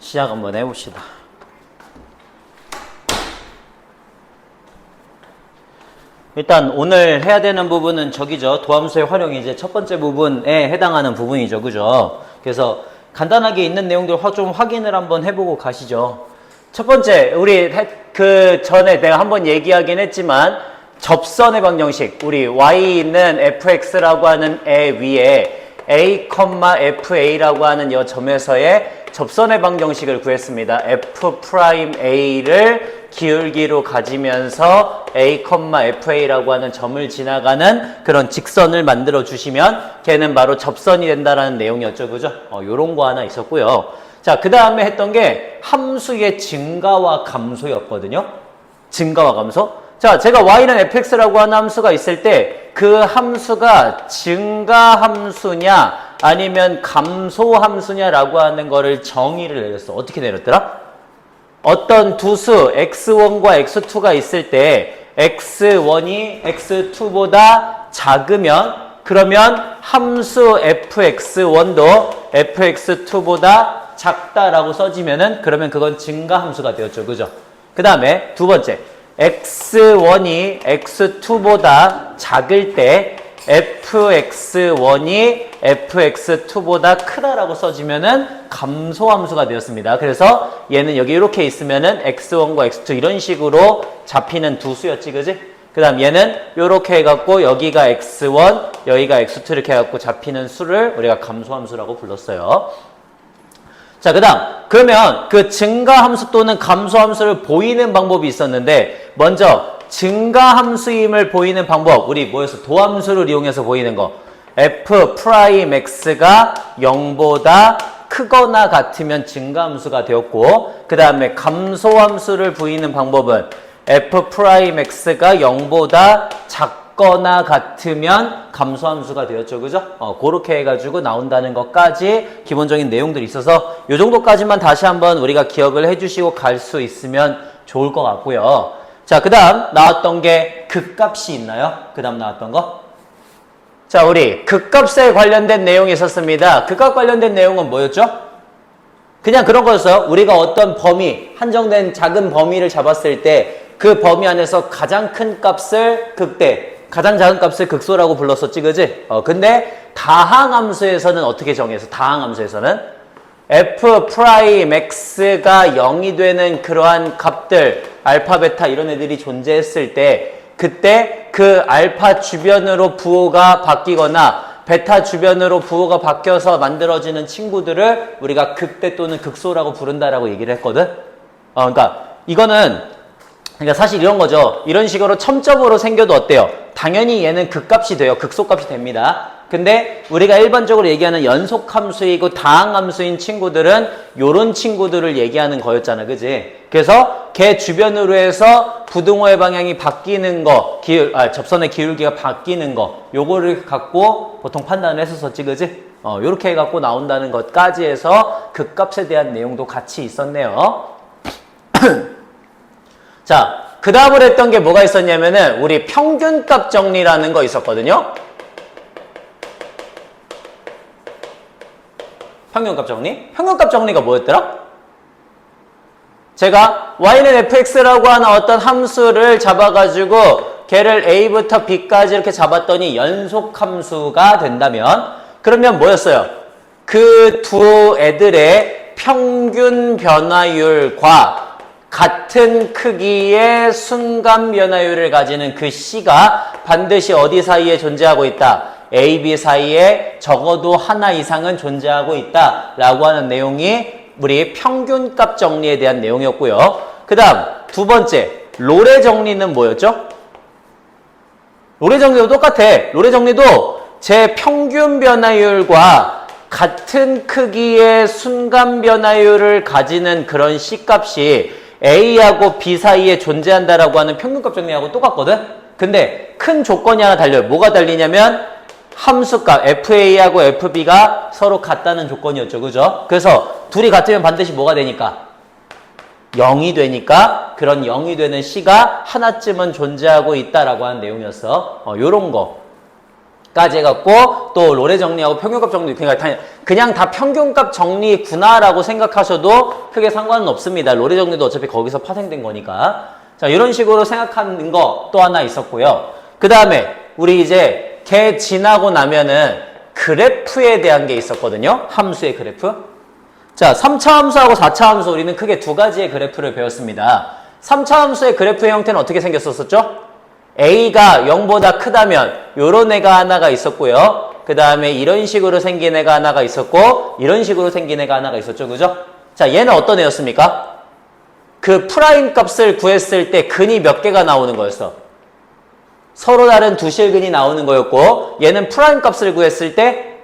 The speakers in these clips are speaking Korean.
시작 한번 해봅시다. 일단 오늘 해야 되는 부분은 저기죠. 도함수의 활용이 이제 첫 번째 부분에 해당하는 부분이죠. 그죠? 그래서 간단하게 있는 내용들 좀 확인을 한번 해보고 가시죠. 첫 번째, 우리 그 전에 내가 한번 얘기하긴 했지만 접선의 방정식, 우리 y는 fx라고 하는 애 위에 a, fa라고 하는 이 점에서의 접선의 방정식을 구했습니다. f'a를 기울기로 가지면서 a, fa라고 하는 점을 지나가는 그런 직선을 만들어 주시면 걔는 바로 접선이 된다라는 내용이었죠. 그죠? 요런 거 하나 있었고요. 자, 그 다음에 했던 게 함수의 증가와 감소였거든요. 증가와 감소. 자, 제가 y는 fx라고 하는 함수가 있을 때 그 함수가 증가 함수냐 아니면 감소 함수냐라고 하는 거를 정의를 내렸어. 어떻게 내렸더라? 어떤 두 수 x1과 x2가 있을 때 x1이 x2보다 작으면 그러면 함수 fx1도 fx2보다 작다라고 써지면은 그러면 그건 증가 함수가 되었죠. 그죠? 그 다음에 두 번째 x1이 x2보다 작을 때 fx1이 fx2보다 크다라고 써지면은 감소함수가 되었습니다. 그래서 얘는 여기 이렇게 있으면은 x1과 x2 이런 식으로 잡히는 두 수였지, 그지? 그 다음 얘는 이렇게 해갖고 여기가 x1, 여기가 x2 이렇게 해갖고 잡히는 수를 우리가 감소함수라고 불렀어요. 자, 그 다음 그러면 그 증가함수 또는 감소함수를 보이는 방법이 있었는데 먼저 증가함수임을 보이는 방법 우리 뭐였어? 도함수를 이용해서 보이는 거 f'x가 0보다 크거나 같으면 증가함수가 되었고 그 다음에 감소함수를 보이는 방법은 f'x가 0보다 작거나 같으면 감소함수가 되었죠. 그죠? 그렇게 해가지고 나온다는 것까지 기본적인 내용들이 있어서 이 정도까지만 다시 한번 우리가 기억을 해주시고 갈 수 있으면 좋을 것 같고요. 자, 그 다음 나왔던 게 극값이 있나요? 그 다음 나왔던 거? 자, 우리 극값에 관련된 내용이 있었습니다. 극값 관련된 내용은 뭐였죠? 그냥 그런 거였어요. 우리가 어떤 범위, 한정된 작은 범위를 잡았을 때 그 범위 안에서 가장 큰 값을 극대, 가장 작은 값을 극소라고 불렀었지, 그지? 근데 다항함수에서는 어떻게 정해서? 다항함수에서는 f'x가 0이 되는 그러한 값들, 알파, 베타 이런 애들이 존재했을 때 그때 그 알파 주변으로 부호가 바뀌거나 베타 주변으로 부호가 바뀌어서 만들어지는 친구들을 우리가 극대 또는 극소라고 부른다라고 얘기를 했거든? 그러니까 이거는 그러니까 사실 이런 거죠. 이런 식으로 첨점으로 생겨도 어때요? 당연히 얘는 극값이 돼요. 극소값이 됩니다. 근데 우리가 일반적으로 얘기하는 연속함수이고 다항함수인 친구들은 요런 친구들을 얘기하는 거였잖아. 그지? 그래서 걔 주변으로 해서 부등호의 방향이 바뀌는 거, 접선의 기울기가 바뀌는 거 요거를 갖고 보통 판단을 했었었지. 그지? 요렇게 해갖고 나온다는 것까지 해서 극값에 대한 내용도 같이 있었네요. 자, 그 다음으로 했던 게 뭐가 있었냐면은 우리 평균값 정리라는 거 있었거든요. 평균값 정리? 평균값 정리가 뭐였더라? 제가 y는 fx라고 하는 어떤 함수를 잡아가지고 걔를 a부터 b까지 이렇게 잡았더니 연속함수가 된다면 그러면 뭐였어요? 그 두 애들의 평균 변화율과 같은 크기의 순간 변화율을 가지는 그 C가 반드시 어디 사이에 존재하고 있다? A, B 사이에 적어도 하나 이상은 존재하고 있다 라고 하는 내용이 우리 평균값 정리에 대한 내용이었고요. 그 다음 두 번째 로레 정리는 뭐였죠? 로레 정리도 똑같아. 로레 정리도 제 평균 변화율과 같은 크기의 순간 변화율을 가지는 그런 C값이 A하고 B 사이에 존재한다라고 하는 평균값 정리하고 똑같거든? 근데 큰 조건이 하나 달려요. 뭐가 달리냐면 함수값 FA하고 FB가 서로 같다는 조건이었죠. 그죠? 그래서 둘이 같으면 반드시 뭐가 되니까? 0이 되니까 그런 0이 되는 C가 하나쯤은 존재하고 있다라고 하는 내용이었어. 요런 거. 까지 해갖고 또 로레 정리하고 평균값 정리 그냥 다 평균값 정리구나라고 생각하셔도 크게 상관은 없습니다. 로레 정리도 어차피 거기서 파생된 거니까. 자, 이런 식으로 생각하는 거 또 하나 있었고요. 그 다음에 우리 이제 걔 지나고 나면은 그래프에 대한 게 있었거든요. 함수의 그래프. 자, 3차 함수하고 4차 함수 우리는 크게 두 가지의 그래프를 배웠습니다. 3차 함수의 그래프의 형태는 어떻게 생겼었죠? A가 0보다 크다면 요런 애가 하나가 있었고요. 그 다음에 이런 식으로 생긴 애가 하나가 있었고 이런 식으로 생긴 애가 하나가 있었죠. 그죠? 자, 얘는 어떤 애였습니까? 그 프라임 값을 구했을 때 근이 몇 개가 나오는 거였어? 서로 다른 두 실근이 나오는 거였고 얘는 프라임 값을 구했을 때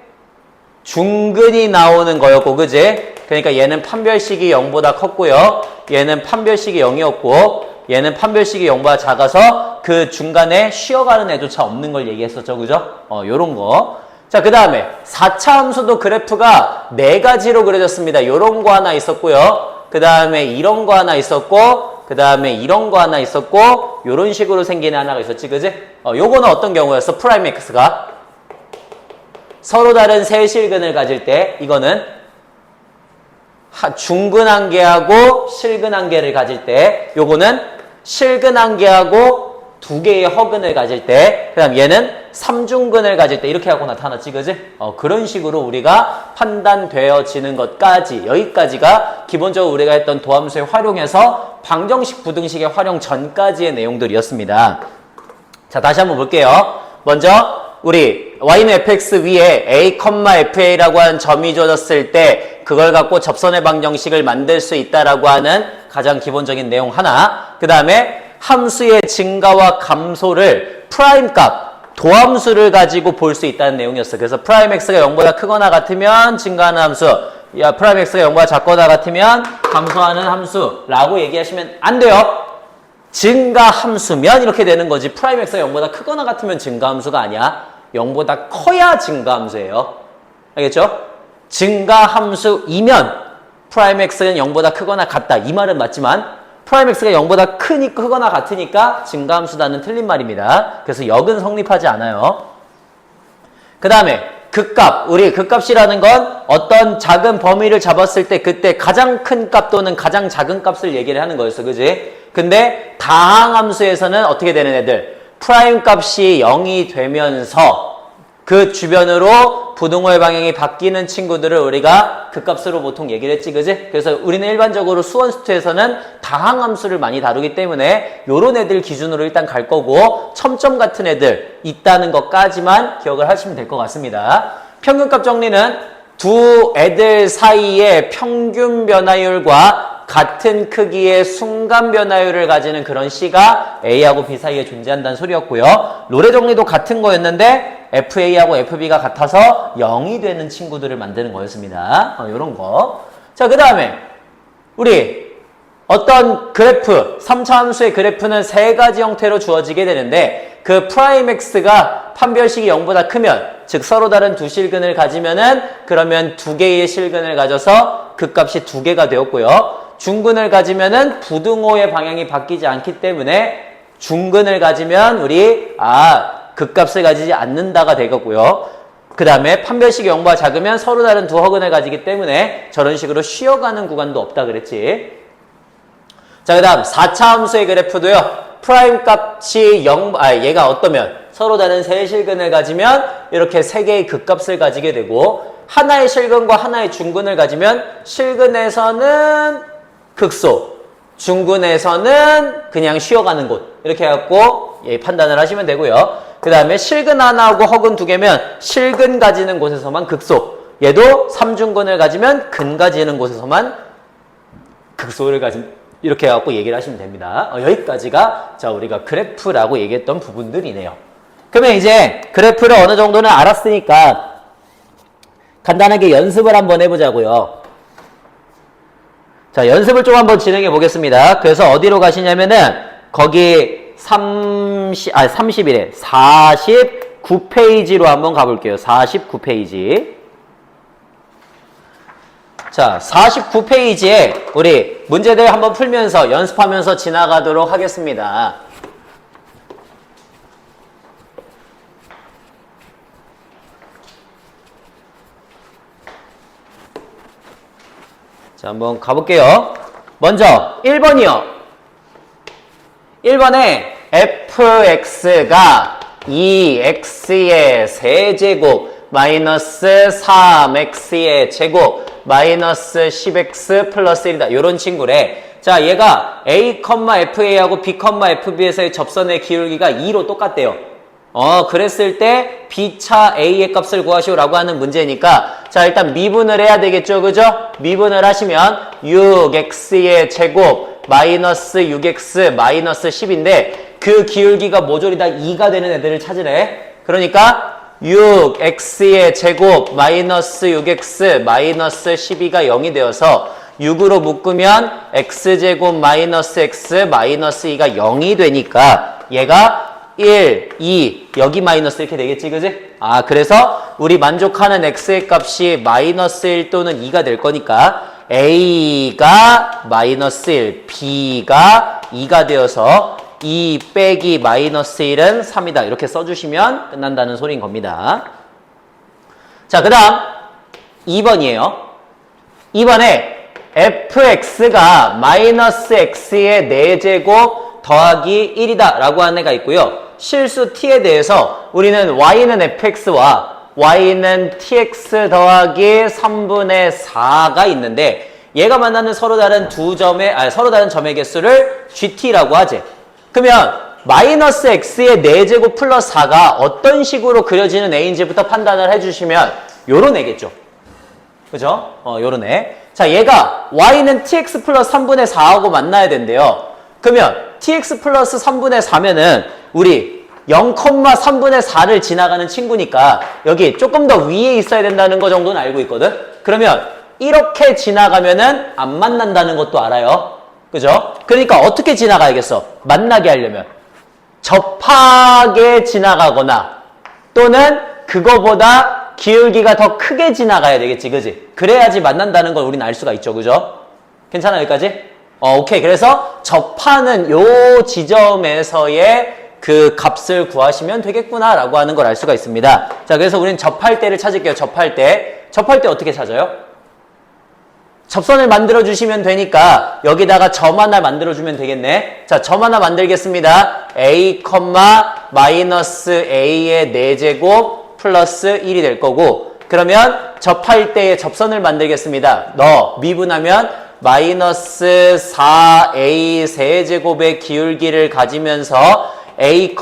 중근이 나오는 거였고 그지? 그러니까 얘는 판별식이 0보다 컸고요. 얘는 판별식이 0이었고 얘는 판별식이 0보다 작아서 그 중간에 쉬어가는 애조차 없는 걸 얘기했었죠. 그죠? 요런 거. 자, 그 다음에 4차 함수도 그래프가 4가지로 그려졌습니다. 요런 거 하나 있었고요. 그 다음에 이런 거 하나 있었고 그 다음에 이런 거 하나 있었고 요런 식으로 생긴 하나가 있었지. 그지? 요거는 어떤 경우였어? 프라임 X가 서로 다른 세 실근을 가질 때 이거는 중근 한 개하고 실근 한 개를 가질 때 요거는 실근 한 개하고 두 개의 허근을 가질 때 그 다음 얘는 삼중근을 가질 때 이렇게 하고 나타났지. 그지? 그런 식으로 우리가 판단되어지는 것까지 여기까지가 기본적으로 우리가 했던 도함수의 활용에서 방정식 부등식의 활용 전까지의 내용들이었습니다. 자, 다시 한번 볼게요. 먼저 우리 y는 fx 위에 a, fa라고 하는 점이 주어졌을 때 그걸 갖고 접선의 방정식을 만들 수 있다라고 하는 가장 기본적인 내용 하나. 그 다음에 함수의 증가와 감소를 프라임 값, 도함수를 가지고 볼 수 있다는 내용이었어. 그래서 프라임 x가 0보다 크거나 같으면 증가하는 함수, 프라임 x가 0보다 작거나 같으면 감소하는 함수라고 얘기하시면 안 돼요. 증가 함수면 이렇게 되는 거지. 프라임 x가 0보다 크거나 같으면 증가 함수가 아니야. 0보다 커야 증가 함수예요. 알겠죠? 증가 함수이면 프라임 x는 0보다 크거나 같다. 이 말은 맞지만 프라임 x가 0보다 크거나 같으니까 증가 함수다는 틀린 말입니다. 그래서 역은 성립하지 않아요. 그 다음에 극값. 우리 극값이라는 건 어떤 작은 범위를 잡았을 때 그때 가장 큰 값 또는 가장 작은 값을 얘기를 하는 거였어. 그지? 근데 다항함수에서는 어떻게 되는 애들? 프라임 값이 0이 되면서 그 주변으로 부등호의 방향이 바뀌는 친구들을 우리가 극값으로 보통 얘기를 했지. 그지? 그래서 우리는 일반적으로 수원수투에서는 다항함수를 많이 다루기 때문에 요런 애들 기준으로 일단 갈 거고 첨점 같은 애들 있다는 것까지만 기억을 하시면 될 것 같습니다. 평균값 정리는 두 애들 사이의 평균 변화율과 같은 크기의 순간 변화율을 가지는 그런 C가 A하고 B 사이에 존재한다는 소리였고요. 로레 정리도 같은 거였는데 FA하고 FB가 같아서 0이 되는 친구들을 만드는 거였습니다. 요런 거. 자, 그 다음에 우리 어떤 그래프, 3차 함수의 그래프는 세 가지 형태로 주어지게 되는데 그 프라임 X가 판별식이 0보다 크면 즉 서로 다른 두 실근을 가지면은 그러면 두 개의 실근을 가져서 그 값이 두 개가 되었고요. 중근을 가지면은 부등호의 방향이 바뀌지 않기 때문에 중근을 가지면 우리 극값을 가지지 않는다가 되겠고요. 그 다음에 판별식이 0보다 작으면 서로 다른 두 허근을 가지기 때문에 저런 식으로 쉬어가는 구간도 없다 그랬지. 자, 그 다음 4차 함수의 그래프도요. 프라임 값이 얘가 어떠면 서로 다른 세 실근을 가지면 이렇게 세 개의 극값을 가지게 되고 하나의 실근과 하나의 중근을 가지면 실근에서는 극소, 중근에서는 그냥 쉬어가는 곳 이렇게 해갖고 판단을 하시면 되고요. 그 다음에 실근 하나하고 허근 두 개면 실근 가지는 곳에서만 극소, 얘도 삼중근을 가지면 근 가지는 곳에서만 극소를 가진 이렇게 해갖고 얘기를 하시면 됩니다. 여기까지가 자 우리가 그래프라고 얘기했던 부분들이네요. 그러면 이제 그래프를 어느 정도는 알았으니까 간단하게 연습을 한번 해보자고요. 자, 연습을 좀 한번 진행해 보겠습니다. 그래서 어디로 가시냐면은 거기 30일에 49페이지로 한번 가볼게요. 49페이지. 자, 49페이지에 우리 문제들 한번 풀면서 연습하면서 지나가도록 하겠습니다. 자, 한번 가볼게요. 먼저 1번이요. 1번에 fx가 2x의 세제곱 마이너스 3x의 제곱 마이너스 10x 플러스 1이다. 요런 친구래. 자, 얘가 a, fa하고 b, fb에서의 접선의 기울기가 2로 똑같대요. 그랬을 때 b차 a의 값을 구하시오라고 하는 문제니까 자, 일단 미분을 해야 되겠죠. 그죠? 미분을 하시면 6x의 제곱 마이너스 6x 마이너스 10인데 그 기울기가 모조리 다 2가 되는 애들을 찾으래. 그러니까 6x의 제곱 마이너스 6x 마이너스 12가 0이 되어서 6으로 묶으면 x제곱 마이너스 x 마이너스 2가 0이 되니까 얘가 1, 2, 여기 마이너스 이렇게 되겠지, 그지? 그래서 우리 만족하는 x의 값이 마이너스 1 또는 2가 될 거니까 a가 마이너스 1, b가 2가 되어서 2 빼기 마이너스 1은 3이다. 이렇게 써주시면 끝난다는 소리인 겁니다. 자, 그 다음 2번이에요. 2번에 fx가 마이너스 x의 4제곱 더하기 1이다 라고 하는 애가 있고요. 실수 t에 대해서 우리는 y는 fx와 y는 tx 더하기 3분의 4가 있는데 얘가 만나는 서로 다른 서로 다른 점의 개수를 gt라고 하지. 그러면 마이너스 x의 4제곱 플러스 4가 어떤 식으로 그려지는 애인지부터 판단을 해주시면 요런 애겠죠. 그죠? 요런 애. 자, 얘가 y는 tx 플러스 3분의 4하고 만나야 된대요. 그러면 tx 플러스 3분의 4면은 우리 0,3분의 4를 지나가는 친구니까 여기 조금 더 위에 있어야 된다는 거 정도는 알고 있거든? 그러면 이렇게 지나가면은 안 만난다는 것도 알아요. 그죠? 그러니까 어떻게 지나가야겠어? 만나게 하려면 접하게 지나가거나 또는 그거보다 기울기가 더 크게 지나가야 되겠지, 그지? 그래야지 만난다는 걸 우리는 알 수가 있죠, 그죠? 괜찮아, 여기까지? 오케이. 그래서 접하는 요 지점에서의 그 값을 구하시면 되겠구나라고 하는 걸 알 수가 있습니다. 자, 그래서 우리는 접할 때를 찾을게요. 접할 때 어떻게 찾아요? 접선을 만들어주시면 되니까 여기다가 점 하나 만들어주면 되겠네. 자, 점 하나 만들겠습니다. a, 마이너스 a의 4제곱 플러스 1이 될 거고 그러면 접할 때의 접선을 만들겠습니다. 미분하면 마이너스 4a 세제곱의 기울기를 가지면서 a,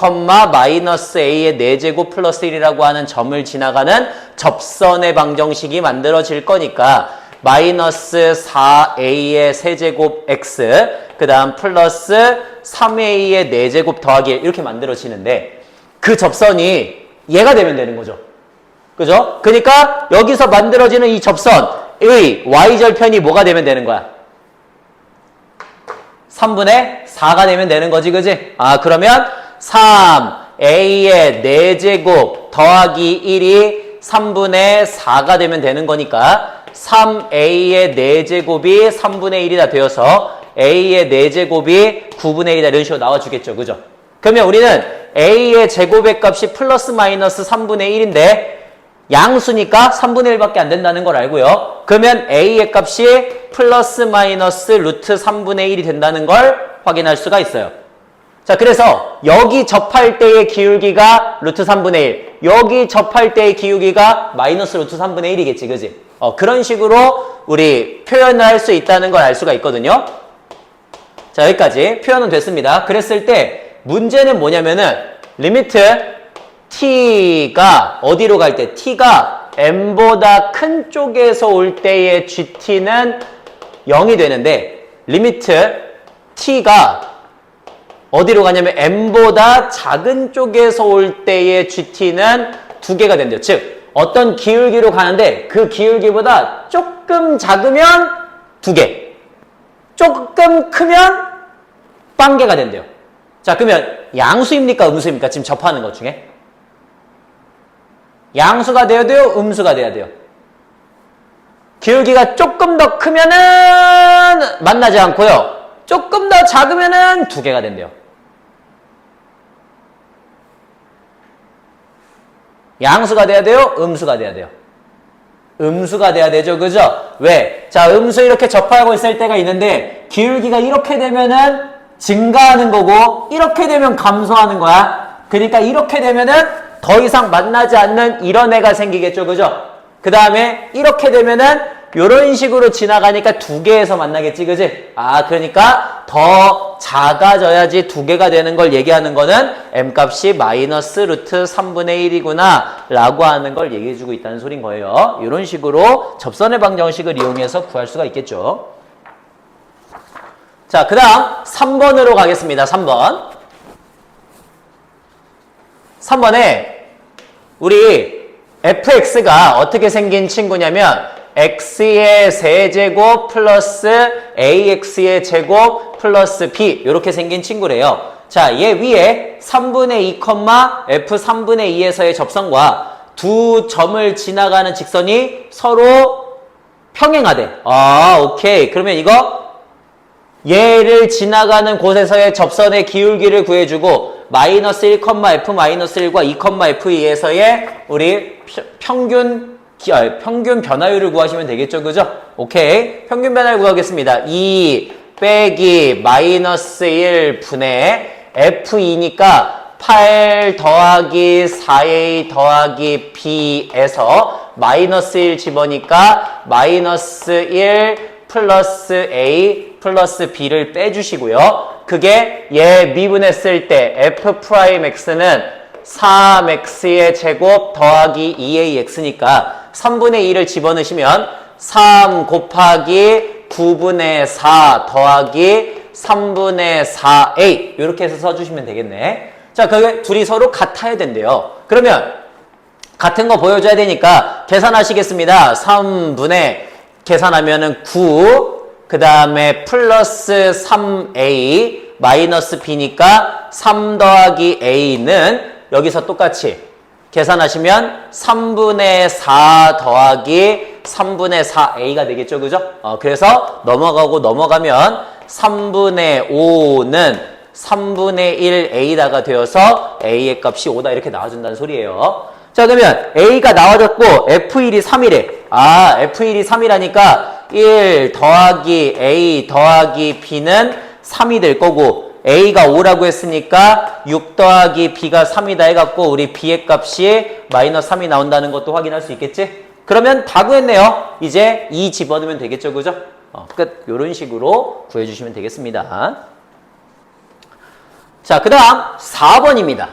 마이너스 a의 4제곱 플러스 1이라고 하는 점을 지나가는 접선의 방정식이 만들어질 거니까 마이너스 4a의 세제곱 x 그 다음 플러스 3a의 4제곱 더하기 1 이렇게 만들어지는데 그 접선이 얘가 되면 되는 거죠. 그죠? 그러니까 여기서 만들어지는 이 접선의 y절편이 뭐가 되면 되는 거야? 3분의 4가 되면 되는 거지, 그지? 그러면 3a의 4제곱 더하기 1이 3분의 4가 되면 되는 거니까 3a의 4제곱이 3분의 1이다 되어서 a의 4제곱이 9분의 1이다 이런 식으로 나와주겠죠, 그죠? 그러면 우리는 a의 제곱의 값이 플러스 마이너스 3분의 1인데 양수니까 3분의 1밖에 안 된다는 걸 알고요. 그러면 a의 값이 플러스 마이너스 루트 3분의 1이 된다는 걸 확인할 수가 있어요. 자, 그래서 여기 접할 때의 기울기가 루트 3분의 1, 여기 접할 때의 기울기가 마이너스 루트 3분의 1이겠지, 그지? 그런 식으로 우리 표현을 할 수 있다는 걸 알 수가 있거든요. 자, 여기까지 표현은 됐습니다. 그랬을 때 문제는 뭐냐면은 리미트 t가 어디로 갈 때 t가 m보다 큰 쪽에서 올 때의 gt는 0이 되는데 리미트 t가 어디로 가냐면 m보다 작은 쪽에서 올 때의 gt는 2개가 된대요. 즉 어떤 기울기로 가는데 그 기울기보다 조금 작으면 2개, 조금 크면 빵개가 된대요. 자, 그러면 양수입니까? 음수입니까? 지금 접하는 것 중에 양수가 돼야 돼요? 음수가 돼야 돼요? 기울기가 조금 더 크면은 만나지 않고요. 조금 더 작으면은 2개가 된대요. 양수가 돼야 돼요? 음수가 돼야 돼요? 음수가 돼야 되죠. 그죠? 왜? 자, 음수 이렇게 접하고 있을 때가 있는데 기울기가 이렇게 되면은 증가하는 거고 이렇게 되면 감소하는 거야. 그러니까 이렇게 되면은 더 이상 만나지 않는 이런 애가 생기겠죠. 그죠? 그 다음에 이렇게 되면은 요런 식으로 지나가니까 두 개에서 만나겠지. 그지? 아, 그러니까 더 작아져야지 두 개가 되는 걸 얘기하는 거는 m값이 마이너스 루트 3분의 1이구나 라고 하는 걸 얘기해주고 있다는 소린 거예요. 이런 식으로 접선의 방정식을 이용해서 구할 수가 있겠죠. 자, 그 다음 3번으로 가겠습니다. 3번. 3번에 우리 fx가 어떻게 생긴 친구냐면 x의 세제곱 플러스 ax의 제곱 플러스 b 이렇게 생긴 친구래요. 자, 얘 위에 3분의 2, f 3분의 2에서의 접선과 두 점을 지나가는 직선이 서로 평행하대. 아, 오케이. 그러면 이거 얘를 지나가는 곳에서의 접선의 기울기를 구해주고 마이너스 1, f 마이너스 1과 2, f2에서의 우리 평균 변화율을 구하시면 되겠죠. 그죠? 오케이. 평균 변화율 구하겠습니다. 2 빼기 마이너스 1 분의 f2니까 8 더하기 4a 더하기 b에서 마이너스 1 집어니까 마이너스 1 플러스 a 플러스 b를 빼주시고요. 그게 얘 미분했을 때 f'x는 3x의 제곱 더하기 2ax니까 3분의 2를 집어넣으시면 3 곱하기 9분의 4 더하기 3분의 4a 이렇게 해서 써주시면 되겠네. 자, 그게 둘이 서로 같아야 된대요. 그러면 같은 거 보여줘야 되니까 계산하시겠습니다. 3분의 계산하면은 9 그 다음에 플러스 3a 마이너스 b니까 3 더하기 a는 여기서 똑같이 계산하시면 3분의 4 더하기 3분의 4a가 되겠죠. 그죠? 그래서 넘어가고 넘어가면 3분의 5는 3분의 1a다가 되어서 a의 값이 5다 이렇게 나와준다는 소리예요. 자, 그러면 a가 나와졌고 f1이 3이래. 아, f1이 3이라니까 1 더하기 a 더하기 b는 3이 될 거고 a가 5라고 했으니까 6 더하기 b가 3이다 해갖고 우리 b의 값이 마이너스 3이 나온다는 것도 확인할 수 있겠지? 그러면 다 구했네요. 이제 2 집어넣으면 되겠죠. 그죠? 끝. 요런 식으로 구해주시면 되겠습니다. 자, 그 다음 4번입니다.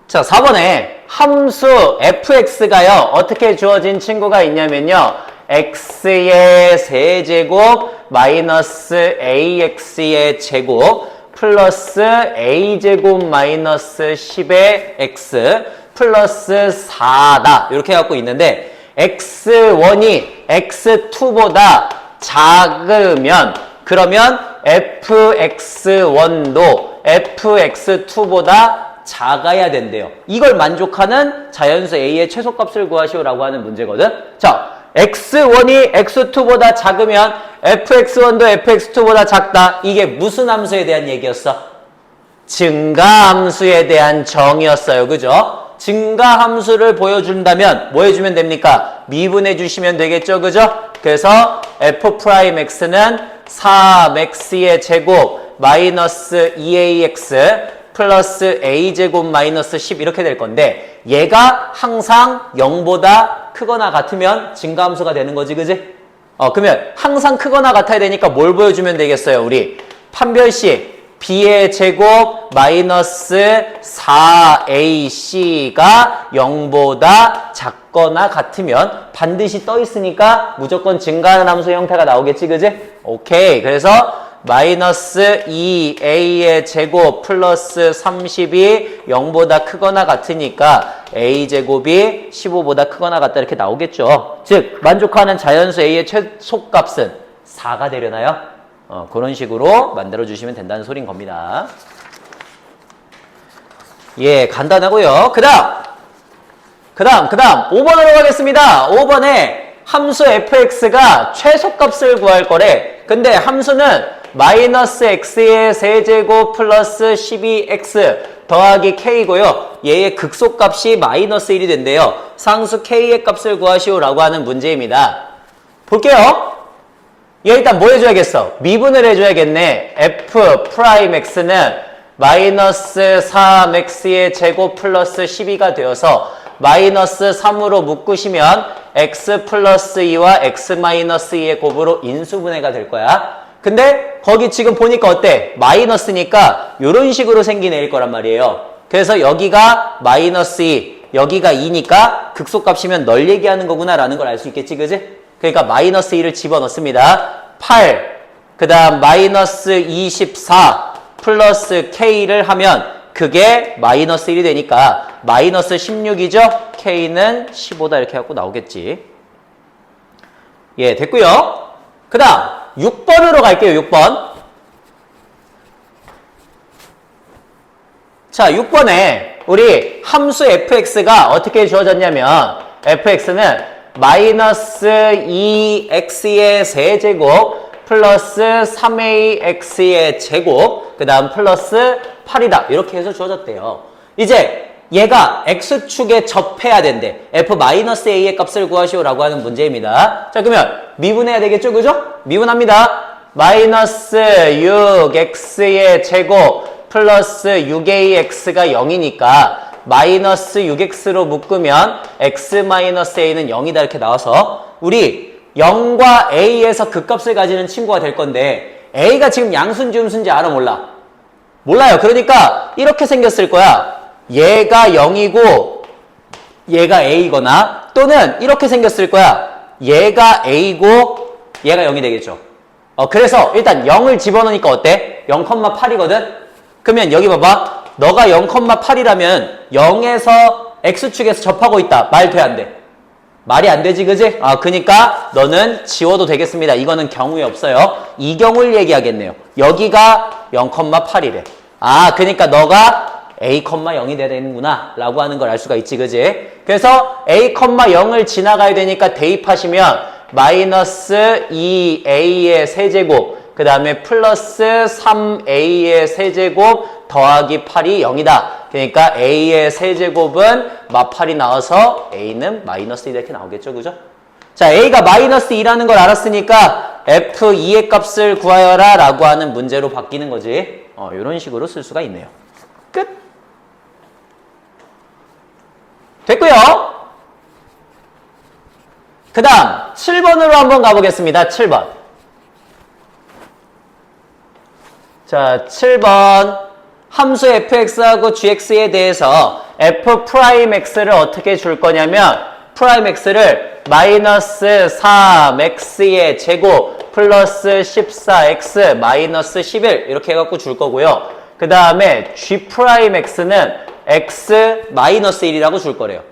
자, 4번에 함수 fx가요. 어떻게 주어진 친구가 있냐면요. x의 세제곱 마이너스 ax의 제곱 플러스 a제곱 마이너스 10의 x 플러스 4다. 이렇게 해갖고 있는데 x1이 x2보다 작으면 그러면 fx1도 fx2보다 작아야 된대요. 이걸 만족하는 자연수 a의 최소값을 구하시오라고 하는 문제거든. 자, x1이 x2보다 작으면 fx1도 fx2보다 작다. 이게 무슨 함수에 대한 얘기였어? 증가함수에 대한 정의였어요. 그죠? 증가함수를 보여준다면 뭐 해주면 됩니까? 미분해 주시면 되겠죠. 그죠? 그래서 f'x는 3x의 제곱 마이너스 2ax 플러스 a제곱 마이너스 10 이렇게 될 건데 얘가 항상 0보다 크거나 같으면 증가함수가 되는 거지. 그지? 그러면 항상 크거나 같아야 되니까 뭘 보여주면 되겠어요? 우리 판별식 b의 제곱 마이너스 4ac가 0보다 작거나 같으면 반드시 떠 있으니까 무조건 증가하는 함수 형태가 나오겠지. 그지? 오케이. 그래서 마이너스 2a의 제곱 플러스 30이 0보다 크거나 같으니까 a제곱이 15보다 크거나 같다 이렇게 나오겠죠. 즉 만족하는 자연수 a의 최소값은 4가 되려나요? 그런 식으로 만들어주시면 된다는 소린 겁니다. 예, 간단하고요. 그 다음 5번으로 가겠습니다. 5번에 함수 fx가 최소값을 구할 거래. 근데 함수는 마이너스 x의 세제곱 플러스 12x 더하기 k고요. 얘의 극소값이 마이너스 1이 된대요. 상수 k의 값을 구하시오라고 하는 문제입니다. 볼게요. 얘 일단 뭐 해줘야겠어? 미분을 해줘야겠네. f 프라임 x는 마이너스 3x의 제곱 플러스 12가 되어서 마이너스 3으로 묶으시면 x 플러스 2와 x 마이너스 2의 곱으로 인수분해가 될 거야. 근데 거기 지금 보니까 어때? 마이너스니까 이런 식으로 생긴 애일 거란 말이에요. 그래서 여기가 마이너스 2, 여기가 2니까 극소값이면 널 얘기하는 거구나 라는 걸 알 수 있겠지, 그지? 그러니까 마이너스 2를 집어넣습니다. 8, 그 다음 마이너스 24 플러스 k를 하면 그게 마이너스 1이 되니까 마이너스 16이죠? k는 15다 이렇게 갖고 나오겠지. 예, 됐고요. 그 다음 6번으로 갈게요. 6번. 자, 6번에 우리 함수 fx가 어떻게 주어졌냐면 fx는 마이너스 2x의 세제곱 플러스 3ax의 제곱 그 다음 플러스 8이다. 이렇게 해서 주어졌대요. 이제 얘가 x축에 접해야 된대. f-a의 값을 구하시오라고 하는 문제입니다. 자, 그러면 미분해야 되겠죠? 그죠? 미분합니다. 마이너스 6x의 제곱 플러스 6ax가 0이니까 마이너스 6x로 묶으면 x-a는 0이다 이렇게 나와서 우리 0과 a에서 극값을 가지는 친구가 될 건데 a가 지금 양수인지 음수인지 알아 몰라? 몰라요. 그러니까 이렇게 생겼을 거야. 얘가 0이고 얘가 a거나 또는 이렇게 생겼을 거야. 얘가 a고 얘가 0이 되겠죠. 그래서 일단 0을 집어넣으니까 어때? 0,8이거든? 그러면 여기 봐봐. 너가 0,8이라면 0에서 x축에서 접하고 있다. 말 돼 안 돼? 말이 안 되지, 그지? 그니까 너는 지워도 되겠습니다. 이거는 경우에 없어요. 이 경우를 얘기하겠네요. 여기가 0,8이래. 그니까 너가 a,0이 돼야 되는구나 라고 하는 걸 알 수가 있지, 그지? 그래서 a,0을 지나가야 되니까 대입하시면 마이너스 2a의 세제곱 그 다음에 플러스 3a의 세제곱 더하기 8이 0이다. 그러니까 a의 세제곱은 마8이 나와서 a는 마이너스 2 이렇게 나오겠죠, 그죠? 자, a가 마이너스 2라는 걸 알았으니까 f2의 값을 구하여라 라고 하는 문제로 바뀌는 거지. 이런 식으로 쓸 수가 있네요. 끝! 됐고요. 그 다음 7번으로 한번 가보겠습니다. 7번. 자, 7번 함수 fx하고 gx에 대해서 f'x를 어떻게 줄 거냐면 프라임x를 마이너스 3x의 제곱 플러스 14x 마이너스 11 이렇게 해갖고 줄 거고요. 그 다음에 g'x는 x 마이너스 1이라고 줄 거래요.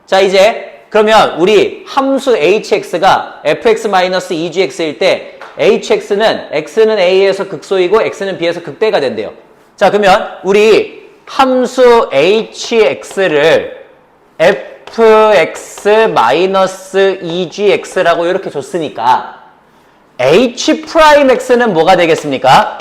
자, 이제 그러면 우리 함수 hx가 fx-2gx일 때 hx는 x는 a에서 극소이고 x는 b에서 극대가 된대요. 자, 그러면 우리 함수 hx를 fx-2gx라고 이렇게 줬으니까 h'x는 뭐가 되겠습니까?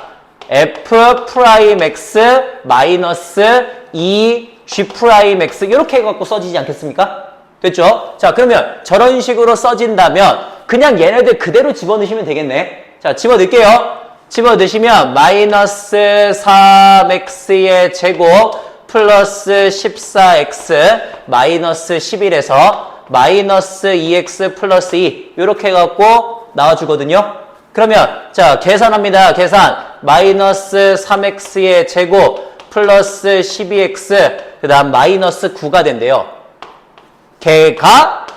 f'x-2g'x 이렇게 해갖고 써지지 않겠습니까? 됐죠? 자, 그러면 저런 식으로 써진다면 그냥 얘네들 그대로 집어넣으시면 되겠네. 자, 집어넣을게요. 집어넣으시면 마이너스 3x의 제곱 플러스 14x 마이너스 11에서 마이너스 2x 플러스 2 이렇게 해갖고 나와주거든요. 그러면 자, 계산합니다. 계산. 마이너스 3x의 제곱 플러스 12x 그 다음 마이너스 9가 된대요. 걔가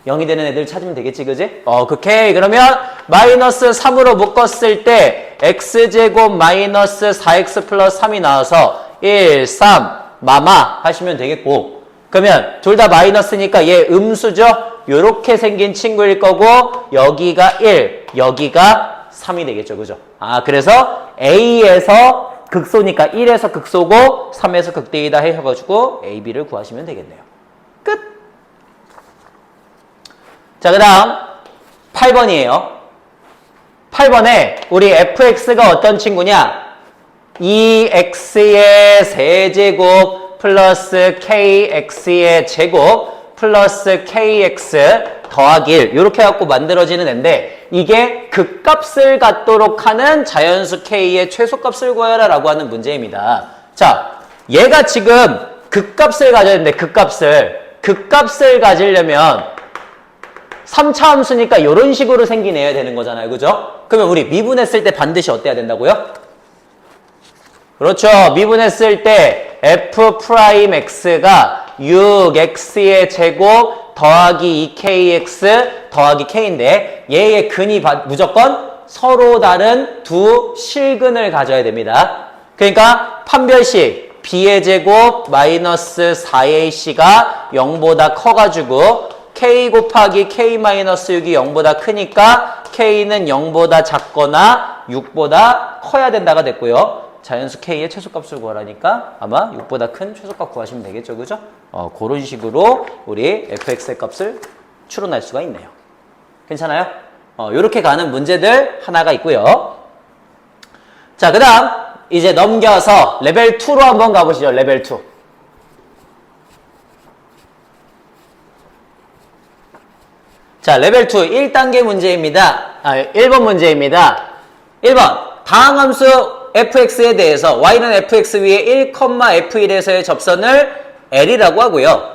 0이 되는 애들 찾으면 되겠지, 그지? 오케이. 그러면 마이너스 3으로 묶었을 때 x제곱 마이너스 4x 플러스 3이 나와서 1, 3, 마마 하시면 되겠고 그러면 둘 다 마이너스니까 얘 음수죠? 요렇게 생긴 친구일 거고 여기가 1, 여기가 3이 되겠죠, 그죠? 그래서 A에서 극소니까 1에서 극소고 3에서 극대이다 해가지고 A, B를 구하시면 되겠네요. 끝! 자, 그 다음 8번이에요. 8번에 우리 fx가 어떤 친구냐? 2x의 세제곱 플러스 kx의 제곱 플러스 kx 더하기 1 이렇게 해갖고 만들어지는 애인데 이게 극값을 갖도록 하는 자연수 k의 최소값을 구하라 라고 하는 문제입니다. 자, 얘가 지금 극값을 가져야 되는데 극값을 가지려면 3차 함수니까 이런 식으로 생기내야 되는 거잖아요. 그죠? 그러면 우리 미분했을 때 반드시 어때야 된다고요? 그렇죠. 미분했을 때 f'x가 6x의 제곱 더하기 2kx 더하기 k인데 얘의 근이 무조건 서로 다른 두 실근을 가져야 됩니다. 그러니까 판별식 b의 제곱 마이너스 4ac가 0보다 커가지고 k 곱하기 k 마이너스 6이 0보다 크니까 k는 0보다 작거나 6보다 커야 된다가 됐고요. 자연수 k의 최소값을 구하라니까 아마 6보다 큰 최소값 구하시면 되겠죠. 그죠? 그런 식으로 우리 fx의 값을 추론할 수가 있네요. 괜찮아요? 요렇게 가는 문제들 하나가 있고요. 자, 그 다음 이제 넘겨서 레벨 2로 한번 가보시죠. 레벨 2. 자, 레벨 2 1단계 문제입니다. 1번 문제입니다. 1번 다항함수 fx에 대해서 y는 fx 위에 1, f1에서의 접선을 L이라고 하고요.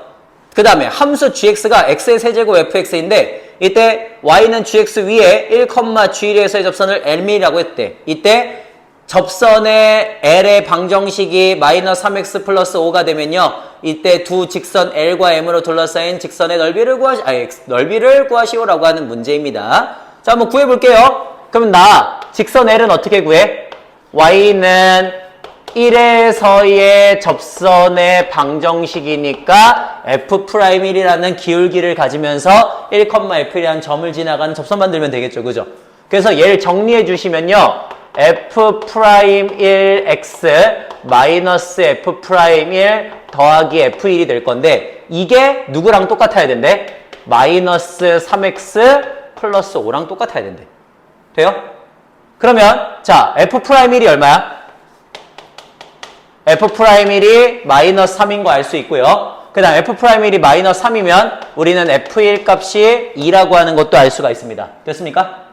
그 다음에 함수 gx가 x의 세제곱 fx인데 이때 y는 gx 위에 1, g1에서의 접선을 L이라고 했대. 이때 접선의 L의 방정식이 마이너스 3x 플러스 5가 되면요. 이때 두 직선 L과 M으로 둘러싸인 직선의 넓이를 구하시오라고 하는 문제입니다. 자, 한번 구해볼게요. 그럼 직선 L은 어떻게 구해? y는 1에서의 접선의 방정식이니까 f'1이라는 기울기를 가지면서 1, f이라는 점을 지나가는 접선 만들면 되겠죠. 그죠? 그래서 얘를 정리해 주시면요. f'1x 마이너스 f'1 더하기 f1이 될 건데 이게 누구랑 똑같아야 된대? 마이너스 3x 플러스 5랑 똑같아야 된대. 돼요? 그러면 자 f'1이 얼마야? f'1이 마이너스 3인 거 알 수 있고요. 그 다음 f'1이 마이너스 3이면 우리는 f1 값이 2라고 하는 것도 알 수가 있습니다. 됐습니까?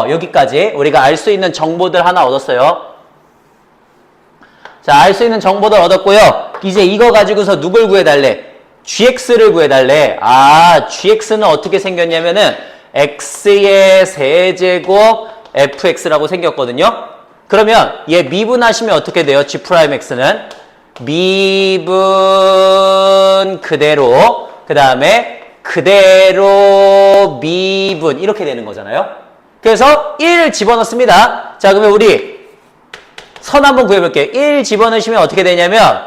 여기까지 우리가 알 수 있는 정보들 하나 얻었어요. 자, 알 수 있는 정보들 얻었고요. 이제 이거 가지고서 누굴 구해달래? gx를 구해달래. gx는 어떻게 생겼냐면은 x의 세제곱 fx라고 생겼거든요. 그러면 얘 미분하시면 어떻게 돼요? g'x는 미분 그대로 그 다음에 그대로 미분 이렇게 되는 거잖아요. 그래서 1 집어넣습니다. 자, 그러면 우리 선 한번 구해볼게요. 1 집어넣으시면 어떻게 되냐면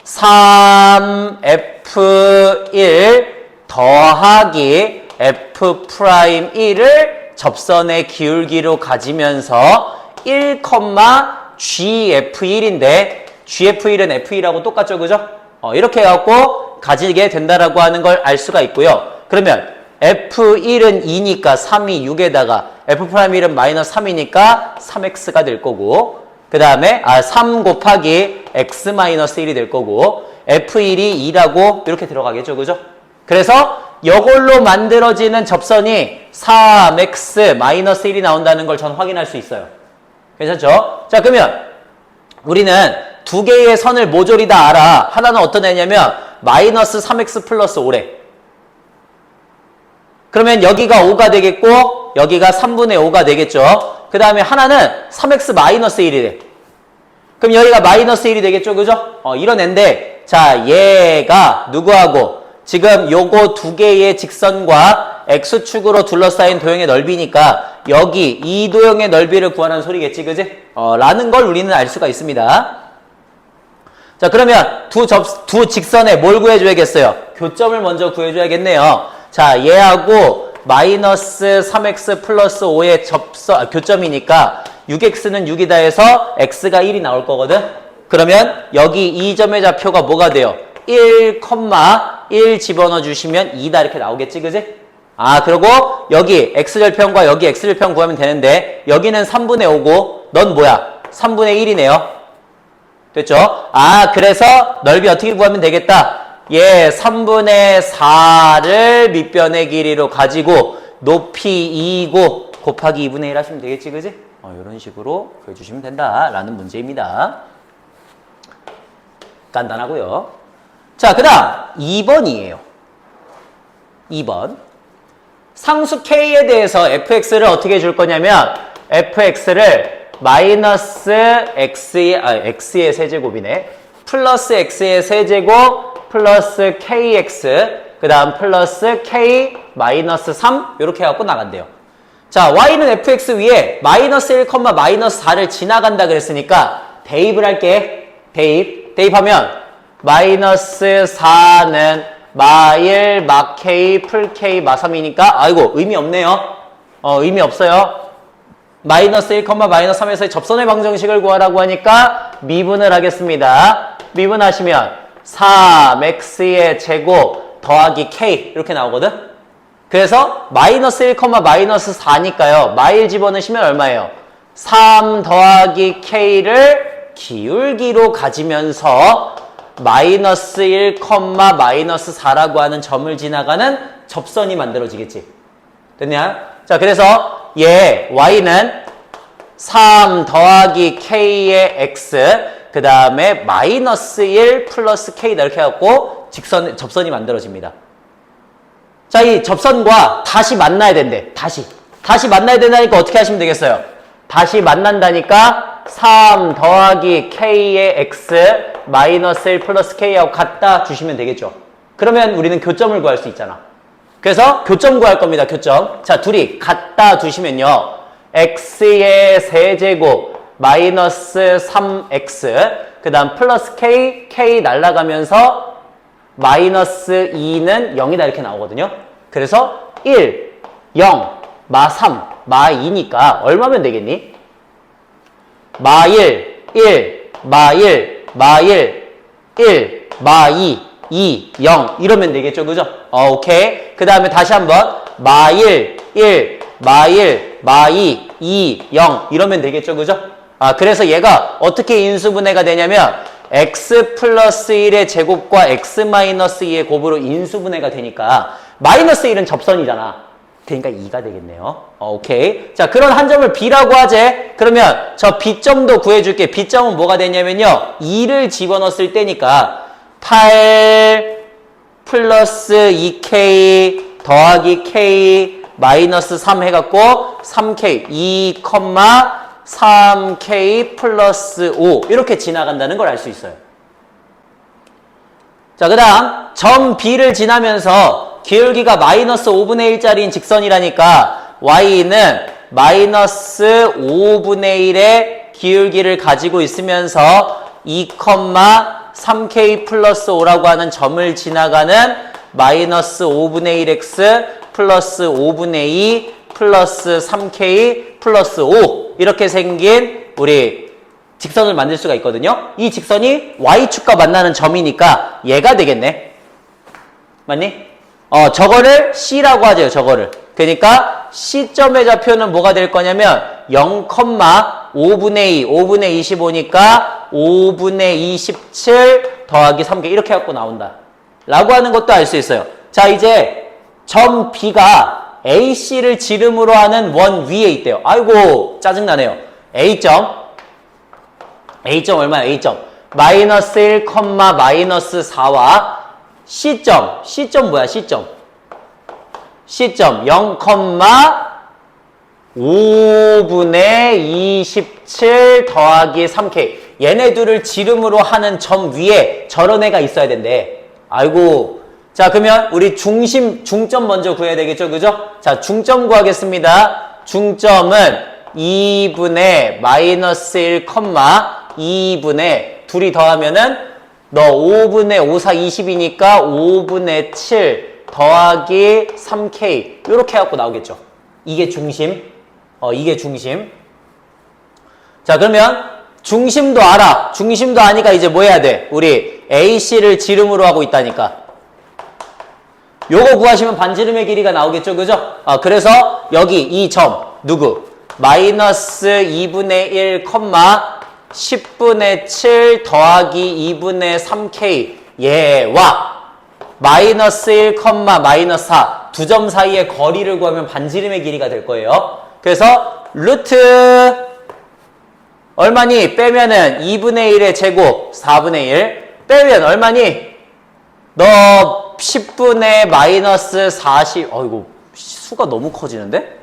3f1 더하기 f'1을 접선의 기울기로 가지면서 1, gf1인데 gf1은 f1하고 똑같죠. 그죠? 이렇게 해갖고 가지게 된다라고 하는 걸 알 수가 있고요. 그러면 f1은 2니까 3이 6에다가 f'1은 마이너스 3이니까 3x가 될 거고 그 다음에 3 곱하기 x 마이너스 1이 될 거고 f1이 2라고 이렇게 들어가겠죠. 그죠? 그래서 이걸로 만들어지는 접선이 3x 마이너스 1이 나온다는 걸 전 확인할 수 있어요. 괜찮죠? 자, 그러면 우리는 두 개의 선을 모조리 다 알아. 하나는 어떤 애냐면 마이너스 3x 플러스 5래. 그러면 여기가 5가 되겠고 여기가 3분의 5가 되겠죠. 그 다음에 하나는 3x 마이너스 1이래. 그럼 여기가 마이너스 1이 되겠죠. 그죠? 이런 애인데 자, 얘가 누구하고 지금 요거 두 개의 직선과 x축으로 둘러싸인 도형의 넓이니까 여기 이 도형의 넓이를 구하라는 소리겠지. 그지? 라는 걸 우리는 알 수가 있습니다. 자, 그러면 두 직선에 뭘 구해줘야겠어요? 교점을 먼저 구해줘야겠네요. 자, 얘하고 마이너스 3x 플러스 5의 교점이니까 6x는 6이다 해서 x가 1이 나올 거거든? 그러면 여기 이 점의 좌표가 뭐가 돼요? 1, 1 집어넣어 주시면 2다 이렇게 나오겠지. 그지? 아, 그리고 여기 x절편과 여기 x절편 구하면 되는데 여기는 3분의 5고 넌 뭐야? 3분의 1이네요. 됐죠? 아, 그래서 넓이 어떻게 구하면 되겠다? 예, 3분의 4를 밑변의 길이로 가지고 높이 2고 곱하기 2분의 1 하시면 되겠지, 그지? 이런 식으로 구해주시면 된다라는 문제입니다. 간단하고요. 자, 그 다음 2번이에요. 2번. 상수 k에 대해서 fx를 어떻게 줄 거냐면 fx를 마이너스 x의 세제곱이네. 플러스 x의 세제곱 플러스 kx 그 다음 플러스 k 마이너스 3 이렇게 해갖고 나간대요. 자, y는 fx 위에 마이너스 1, 마이너스 4를 지나간다 그랬으니까 대입을 할게. 대입하면 마이너스 4는 마1, 마 k, 풀 k, 마3이니까 아이고 의미 없네요. 의미 없어요. 마이너스 1, 마이너스 3에서의 접선의 방정식을 구하라고 하니까 미분을 하겠습니다. 미분하시면 3x의 제곱 더하기 k 이렇게 나오거든. 그래서 마이너스 1, 마이너스 4니까요. 마1 집어넣으시면 얼마예요? 3 더하기 k를 기울기로 가지면서 마이너스 1, 마이너스 4라고 하는 점을 지나가는 접선이 만들어지겠지. 됐냐? 자, 그래서 y는 3 더하기 k의 x 그 다음에 마이너스 1 플러스 k다 이렇게 해갖고 접선이 만들어집니다. 자, 이 접선과 다시 만나야 된대. 다시 만나야 된다니까 어떻게 하시면 되겠어요? 다시 만난다니까 3 더하기 k의 x 마이너스 1 플러스 k하고 같다 주시면 되겠죠. 그러면 우리는 교점을 구할 수 있잖아. 그래서 교점 구할 겁니다. 교점. 자, 둘이 같다 두시면요. x의 세제곱 마이너스 3x 그 다음 플러스 k 날라가면서 마이너스 2는 0이다 이렇게 나오거든요. 그래서 1, 0, 마 3, 마 2니까 얼마면 되겠니? 마 1, 1, 마 1, 마 1, 1, 마 2, 2, 0 이러면 되겠죠. 그죠? 오케이. 그 다음에 다시 한번 마 1, 1, 마 1, 마 2, 2, 0 이러면 되겠죠. 그죠? 그래서 얘가 어떻게 인수분해가 되냐면 x 플러스 1의 제곱과 x 마이너스 2의 곱으로 인수분해가 되니까 마이너스 1은 접선이잖아. 그러니까 2가 되겠네요. 오케이. 자, 그런 한 점을 B라고 하재. 그러면 저 B점도 구해줄게. B점은 뭐가 되냐면요. 2를 집어넣었을 때니까 8 플러스 2K 더하기 K 마이너스 3 해갖고 3K 2, 3K 플러스 5 이렇게 지나간다는 걸 알 수 있어요. 자, 그 다음 점 B를 지나면서 기울기가 마이너스 5분의 1짜리인 직선이라니까 y는 마이너스 5분의 1의 기울기를 가지고 있으면서 2, 3K 플러스 5라고 하는 점을 지나가는 마이너스 5분의 1x 플러스 5분의 2 플러스 3K 플러스 5 이렇게 생긴 우리 직선을 만들 수가 있거든요. 이 직선이 y축과 만나는 점이니까 얘가 되겠네. 맞니? 저거를 C라고 하죠. 저거를. 그러니까 C점의 좌표는 뭐가 될 거냐면 0,5분의 2, 5분의 25니까 5분의 27 더하기 3개 이렇게 갖고 나온다. 라고 하는 것도 알 수 있어요. 자, 이제 점 B가 AC를 지름으로 하는 원 위에 있대요. 아이고 짜증나네요. A점 얼마야? A점 마이너스 1, 마이너스 4와 C점 뭐야? C점 0,5분의 27 더하기 3K 얘네 둘을 지름으로 하는 점 위에 저런 애가 있어야 된대. 아이고. 자, 그러면 우리 중점 먼저 구해야 되겠죠? 그죠? 자, 중점 구하겠습니다. 중점은 2분의 마이너스 1, 2분의 둘이 더하면은 너 5분의 5, 4, 20이니까 5분의 7 더하기 3K 이렇게 해갖고 나오겠죠. 이게 중심. 이게 중심. 자, 그러면 중심도 알아. 중심도 아니까 이제 뭐 해야 돼? 우리 AC를 지름으로 하고 있다니까. 요거 구하시면 반지름의 길이가 나오겠죠, 그죠? 그래서 여기 이 점 누구? 마이너스 2분의 1, 10분의 7 더하기 2분의 3k 얘와 마이너스 1, 마이너스 4 두 점 사이의 거리를 구하면 반지름의 길이가 될 거예요. 그래서 루트 얼마니? 빼면은 2분의 1의 제곱 4분의 1 빼면 얼마니? 너 10분의 마이너스 40 이거 수가 너무 커지는데?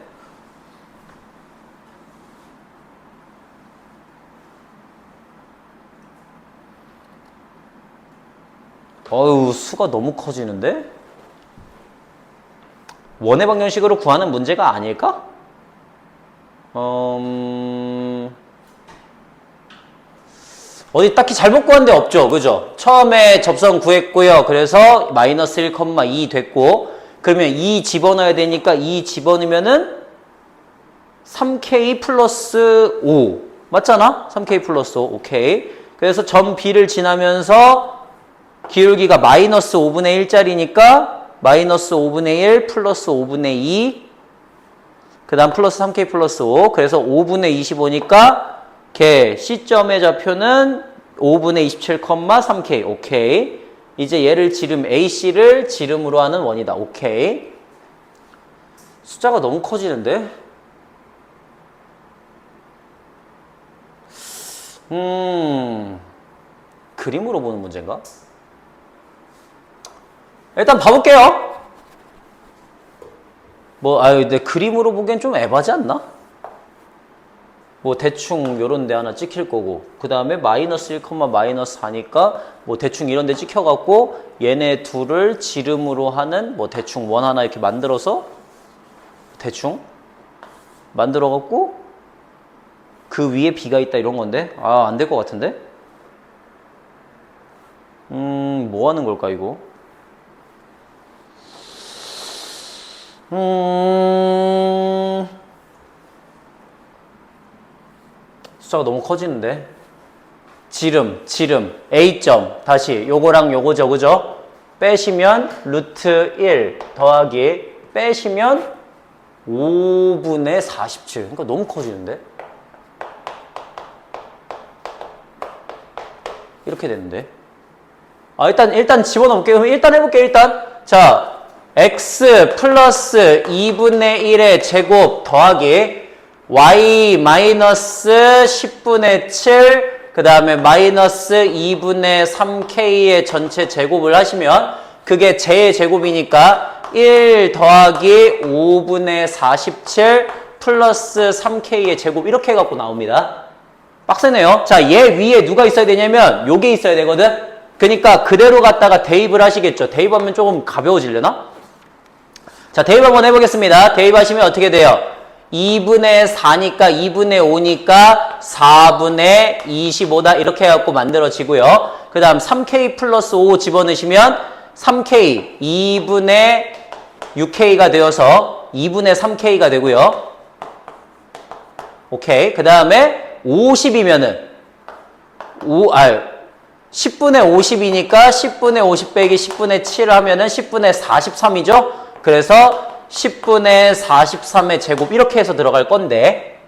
수가 너무 커지는데? 원의 방정식으로 구하는 문제가 아닐까? 어디 딱히 잘못 구한 데 없죠, 그죠? 처음에 접선 구했고요. 그래서 마이너스 1, 2 됐고, 그러면 2 집어넣어야 되니까 2 집어넣으면은 3k 플러스 5 맞잖아? 3k 플러스 5 오케이. 그래서 점 B를 지나면서 기울기가 마이너스 5분의 1짜리니까 마이너스 5분의 1 플러스 5분의 2 그 다음 플러스 3k 플러스 5 그래서 5분의 25니까 걔 C점의 좌표는 5분의 27, 3k 오케이. 이제 얘를 지름 AC를 지름으로 하는 원이다. 오케이. 숫자가 너무 커지는데? 그림으로 보는 문제인가? 일단 봐볼게요. 근데 그림으로 보기엔 좀 에바지 않나? 대충 요런 데 하나 찍힐 거고, 그 다음에 마이너스 1, 마이너스 4니까 대충 이런 데 찍혀갖고 얘네 둘을 지름으로 하는 대충 원 하나 이렇게 만들어서 대충 만들어갖고 그 위에 B가 있다 이런 건데? 안 될 것 같은데? 뭐 하는 걸까, 이거? 숫자가 너무 커지는데? 지름, A점. 다시 요거랑 요거죠, 그죠? 빼시면 루트 1 더하기 빼시면 5분의 47. 그러니까 너무 커지는데? 이렇게 되는데? 일단 집어넣을게요. 일단 해볼게요, 자, x 플러스 2분의 1의 제곱 더하기 y 마이너스 10분의 7, 그 다음에 마이너스 2분의 3k의 전체 제곱을 하시면 그게 j의 제곱이니까 1 더하기 5분의 47 플러스 3k의 제곱 이렇게 해갖고 나옵니다. 빡세네요. 자, 얘 위에 누가 있어야 되냐면 요게 있어야 되거든. 그러니까 그대로 갖다가 대입을 하시겠죠. 대입하면 조금 가벼워지려나? 자, 대입 한번 해보겠습니다. 대입하시면 어떻게 돼요? 2분의 4니까 2분의 5니까 4분의 25다 이렇게 해갖고 만들어지고요. 그 다음 3k 플러스 5 집어넣으시면 3k 2분의 6k가 되어서 2분의 3k가 되고요. 오케이. 그 다음에 50이면은 10분의 50이니까 10분의 50 빼기 10분의 7 하면은 10분의 43이죠. 그래서 10분의 43의 제곱 이렇게 해서 들어갈 건데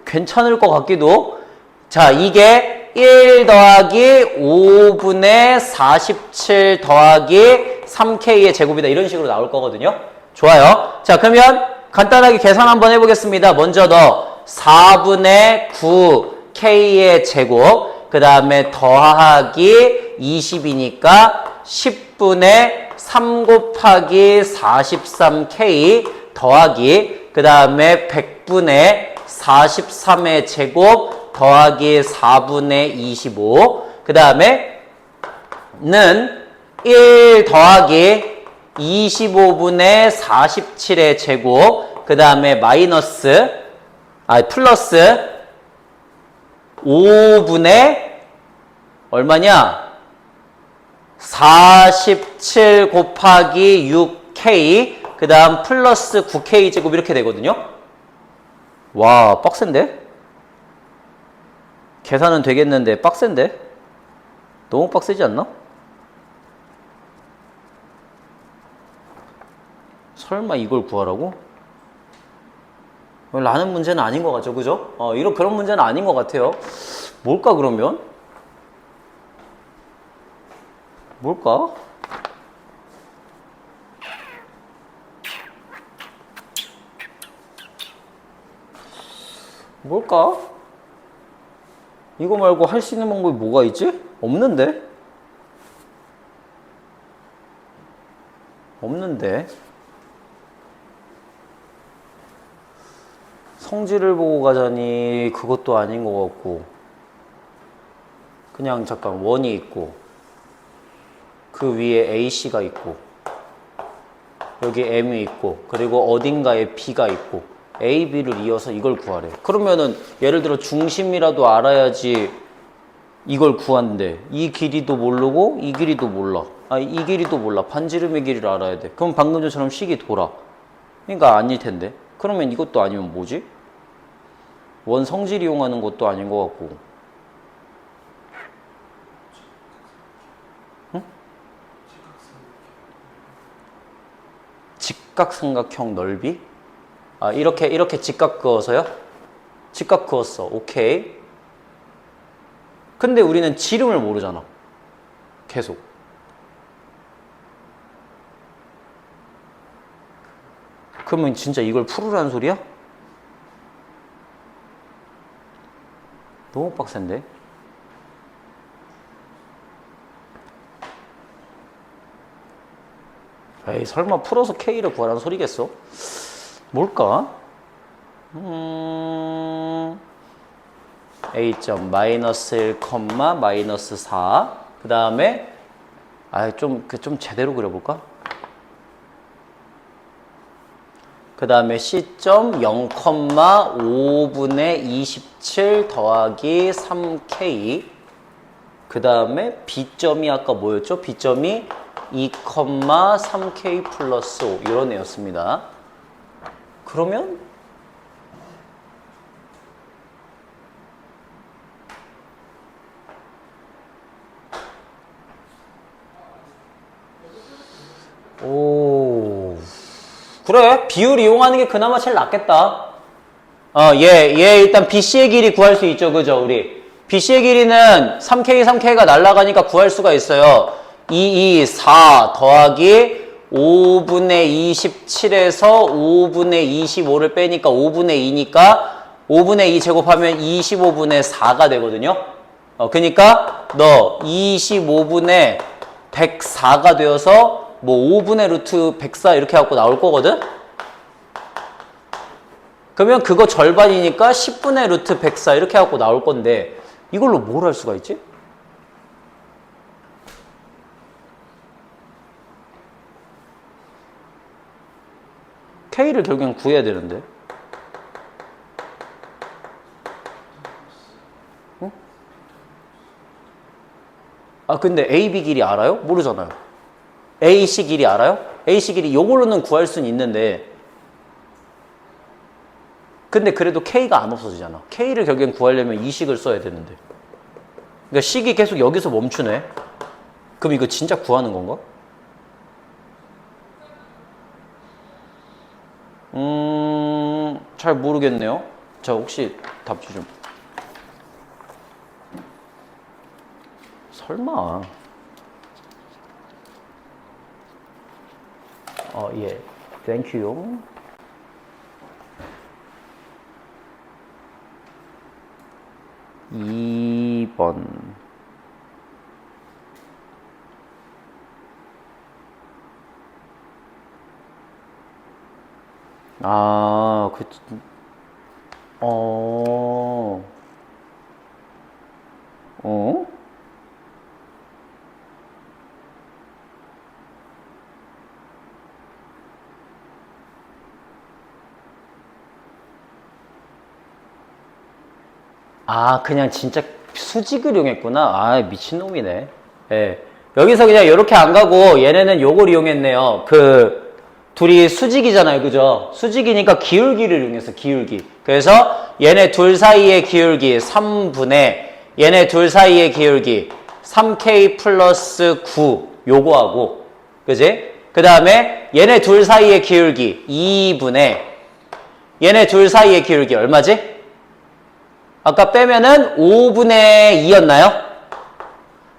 괜찮을 것 같기도. 자, 이게 1 더하기 5분의 47 더하기 3k의 제곱이다 이런 식으로 나올 거거든요. 좋아요. 자, 그러면 간단하게 계산 한번 해보겠습니다. 먼저 4분의 9k의 제곱 그 다음에 더하기 20이니까 10분의 3 곱하기 43k 더하기 그 다음에 100분의 43의 제곱 더하기 4분의 25 그 다음에 는 1 더하기 25분의 47의 제곱 그 다음에 플러스 5분의 얼마냐? 47 곱하기 6k 그 다음 플러스 9k 제곱 이렇게 되거든요. 와, 빡센데? 계산은 되겠는데 빡센데? 너무 빡세지 않나? 설마 이걸 구하라고? 라는 문제는 아닌 것 같죠, 그죠? 그런 문제는 아닌 것 같아요. 뭘까, 그러면? 뭘까? 뭘까? 이거 말고 할 수 있는 방법이 뭐가 있지? 없는데? 없는데? 성질을 보고 가자니 그것도 아닌 것 같고, 그냥 잠깐 원이 있고 그 위에 AC가 있고 여기 M이 있고 그리고 어딘가에 B가 있고 A, B를 이어서 이걸 구하래. 그러면은 예를 들어 중심이라도 알아야지 이걸 구한대. 이 길이도 모르고 이 길이도 몰라. 이 길이도 몰라. 반지름의 길이를 알아야 돼. 그럼 방금 전처럼 식이 돌아. 그러니까 아닐 텐데. 그러면 이것도 아니면 뭐지? 원 성질 이용하는 것도 아닌 것 같고. 응? 직각삼각형 넓이? 이렇게 직각 그어서요? 직각 그었어. 오케이. 근데 우리는 지름을 모르잖아. 계속. 그러면 진짜 이걸 풀으라는 소리야? 너무 빡센데? 에이, 설마 풀어서 K를 구하라는 소리겠어? 뭘까? A점 마이너스 1, 마이너스 4. 그 다음에 좀 제대로 그려볼까? 그 다음에 C점 0,5분의 27 더하기 3K. 그 다음에 B점이 아까 뭐였죠? B점이 2,3K 플러스 5 이런 애였습니다. 그러면 그래, 비율 이용하는 게 그나마 제일 낫겠다. 얘 일단 BC의 길이 구할 수 있죠, 그죠, 우리? BC의 길이는 3K가 날아가니까 구할 수가 있어요. 4 더하기 5분의 27에서 5분의 25를 빼니까 5분의 2니까 5분의 2 제곱하면 25분의 4가 되거든요. 그러니까 너 25분의 104가 되어서 뭐 5분의 루트 104 이렇게 갖고 나올 거거든? 그러면 그거 절반이니까 10분의 루트 104 이렇게 갖고 나올 건데 이걸로 뭘 할 수가 있지? K를 결국엔 구해야 되는데. 응? 근데 AB 길이 알아요? 모르잖아요. AC 길이 알아요? AC 길이 요걸로는 구할 수는 있는데 근데 그래도 K가 안 없어지잖아. K를 결국엔 구하려면 이 식을 써야 되는데 그러니까 식이 계속 여기서 멈추네. 그럼 이거 진짜 구하는 건가? 잘 모르겠네요. 자, 혹시 답지 좀. 설마. 예. Thank you. (2번) 그냥 진짜 수직을 이용했구나. 미친놈이네. 예. 여기서 그냥 이렇게 안 가고 얘네는 요걸 이용했네요. 둘이 수직이잖아요. 그죠? 수직이니까 기울기를 이용했어. 기울기. 그래서 얘네 둘 사이의 기울기 3분의 얘네 둘 사이의 기울기 3K 플러스 9 요거하고 그지? 그 다음에 얘네 둘 사이의 기울기 2분의 얘네 둘 사이의 기울기 얼마지? 아까 빼면은 5분의 2였나요?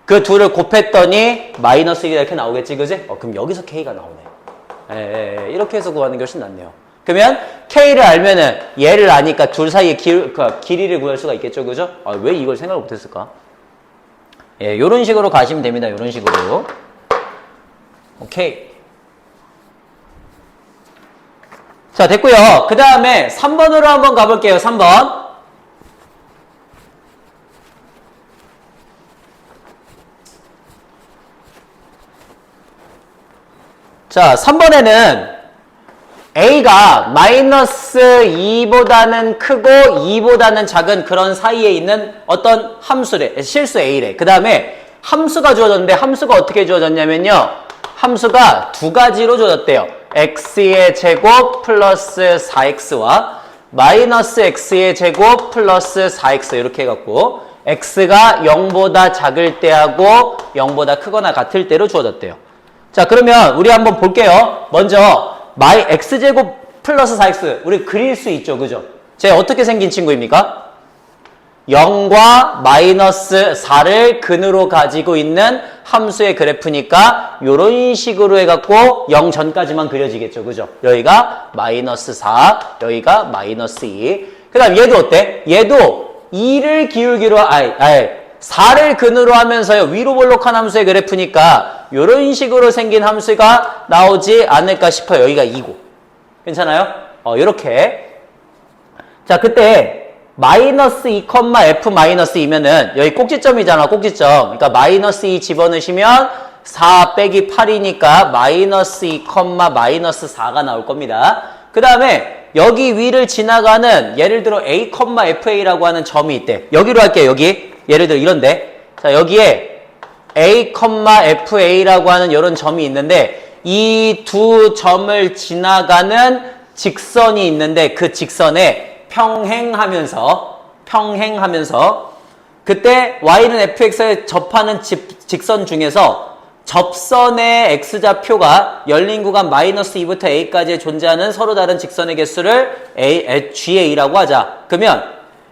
그 둘을 곱했더니 마이너스 1이 이렇게 나오겠지, 그지? 그럼 여기서 K가 나오네. 이렇게 해서 구하는 게 훨씬 낫네요. 그러면 K를 알면은 얘를 아니까 둘 사이의 길이를 구할 수가 있겠죠, 그죠? 왜 이걸 생각을 못했을까? 요런 식으로 가시면 됩니다. 요런 식으로. 오케이. 자, 됐고요. 그 다음에 3번으로 한번 가볼게요. 3번. 자, 3번에는 A가 마이너스 2보다는 크고 2보다는 작은 그런 사이에 있는 어떤 함수래. 실수 A래. 그 다음에 함수가 주어졌는데 함수가 어떻게 주어졌냐면요. 함수가 두 가지로 주어졌대요. x의 제곱 플러스 4x와 마이너스 x의 제곱 플러스 4x 이렇게 해갖고 x가 0보다 작을 때하고 0보다 크거나 같을 때로 주어졌대요. 자, 그러면 우리 한번 볼게요. 먼저 x제곱 플러스 4x 우리 그릴 수 있죠, 그죠? 제 어떻게 생긴 친구입니까? 0과 마이너스 4를 근으로 가지고 있는 함수의 그래프니까 이런 식으로 해갖고 0 전까지만 그려지겠죠, 그죠? 여기가 마이너스 4, 여기가 마이너스 2. 그 다음 얘도 어때? 얘도 2를 기울기로 4를 근으로 하면서요 위로 볼록한 함수의 그래프니까 이런 식으로 생긴 함수가 나오지 않을까 싶어요. 여기가 2고 괜찮아요? 이렇게. 자, 그때 마이너스 2, f 마이너스 2면은 여기 꼭지점이잖아, 꼭지점. 그러니까 마이너스 2 집어넣으시면 4 빼기 8이니까 마이너스 2, 마이너스 4가 나올 겁니다. 그 다음에 여기 위를 지나가는 예를 들어 a, fa라고 하는 점이 있대. 여기로 할게요, 여기. 예를 들어 이런데. 자, 여기에 a, fa라고 하는 이런 점이 있는데 이 두 점을 지나가는 직선이 있는데 그 직선에 평행하면서 그때 y는 fx에 접하는 직선 중에서 접선의 x좌표가 열린 구간 마이너스 2부터 a까지 존재하는 서로 다른 직선의 개수를 GA라고 하자. 그러면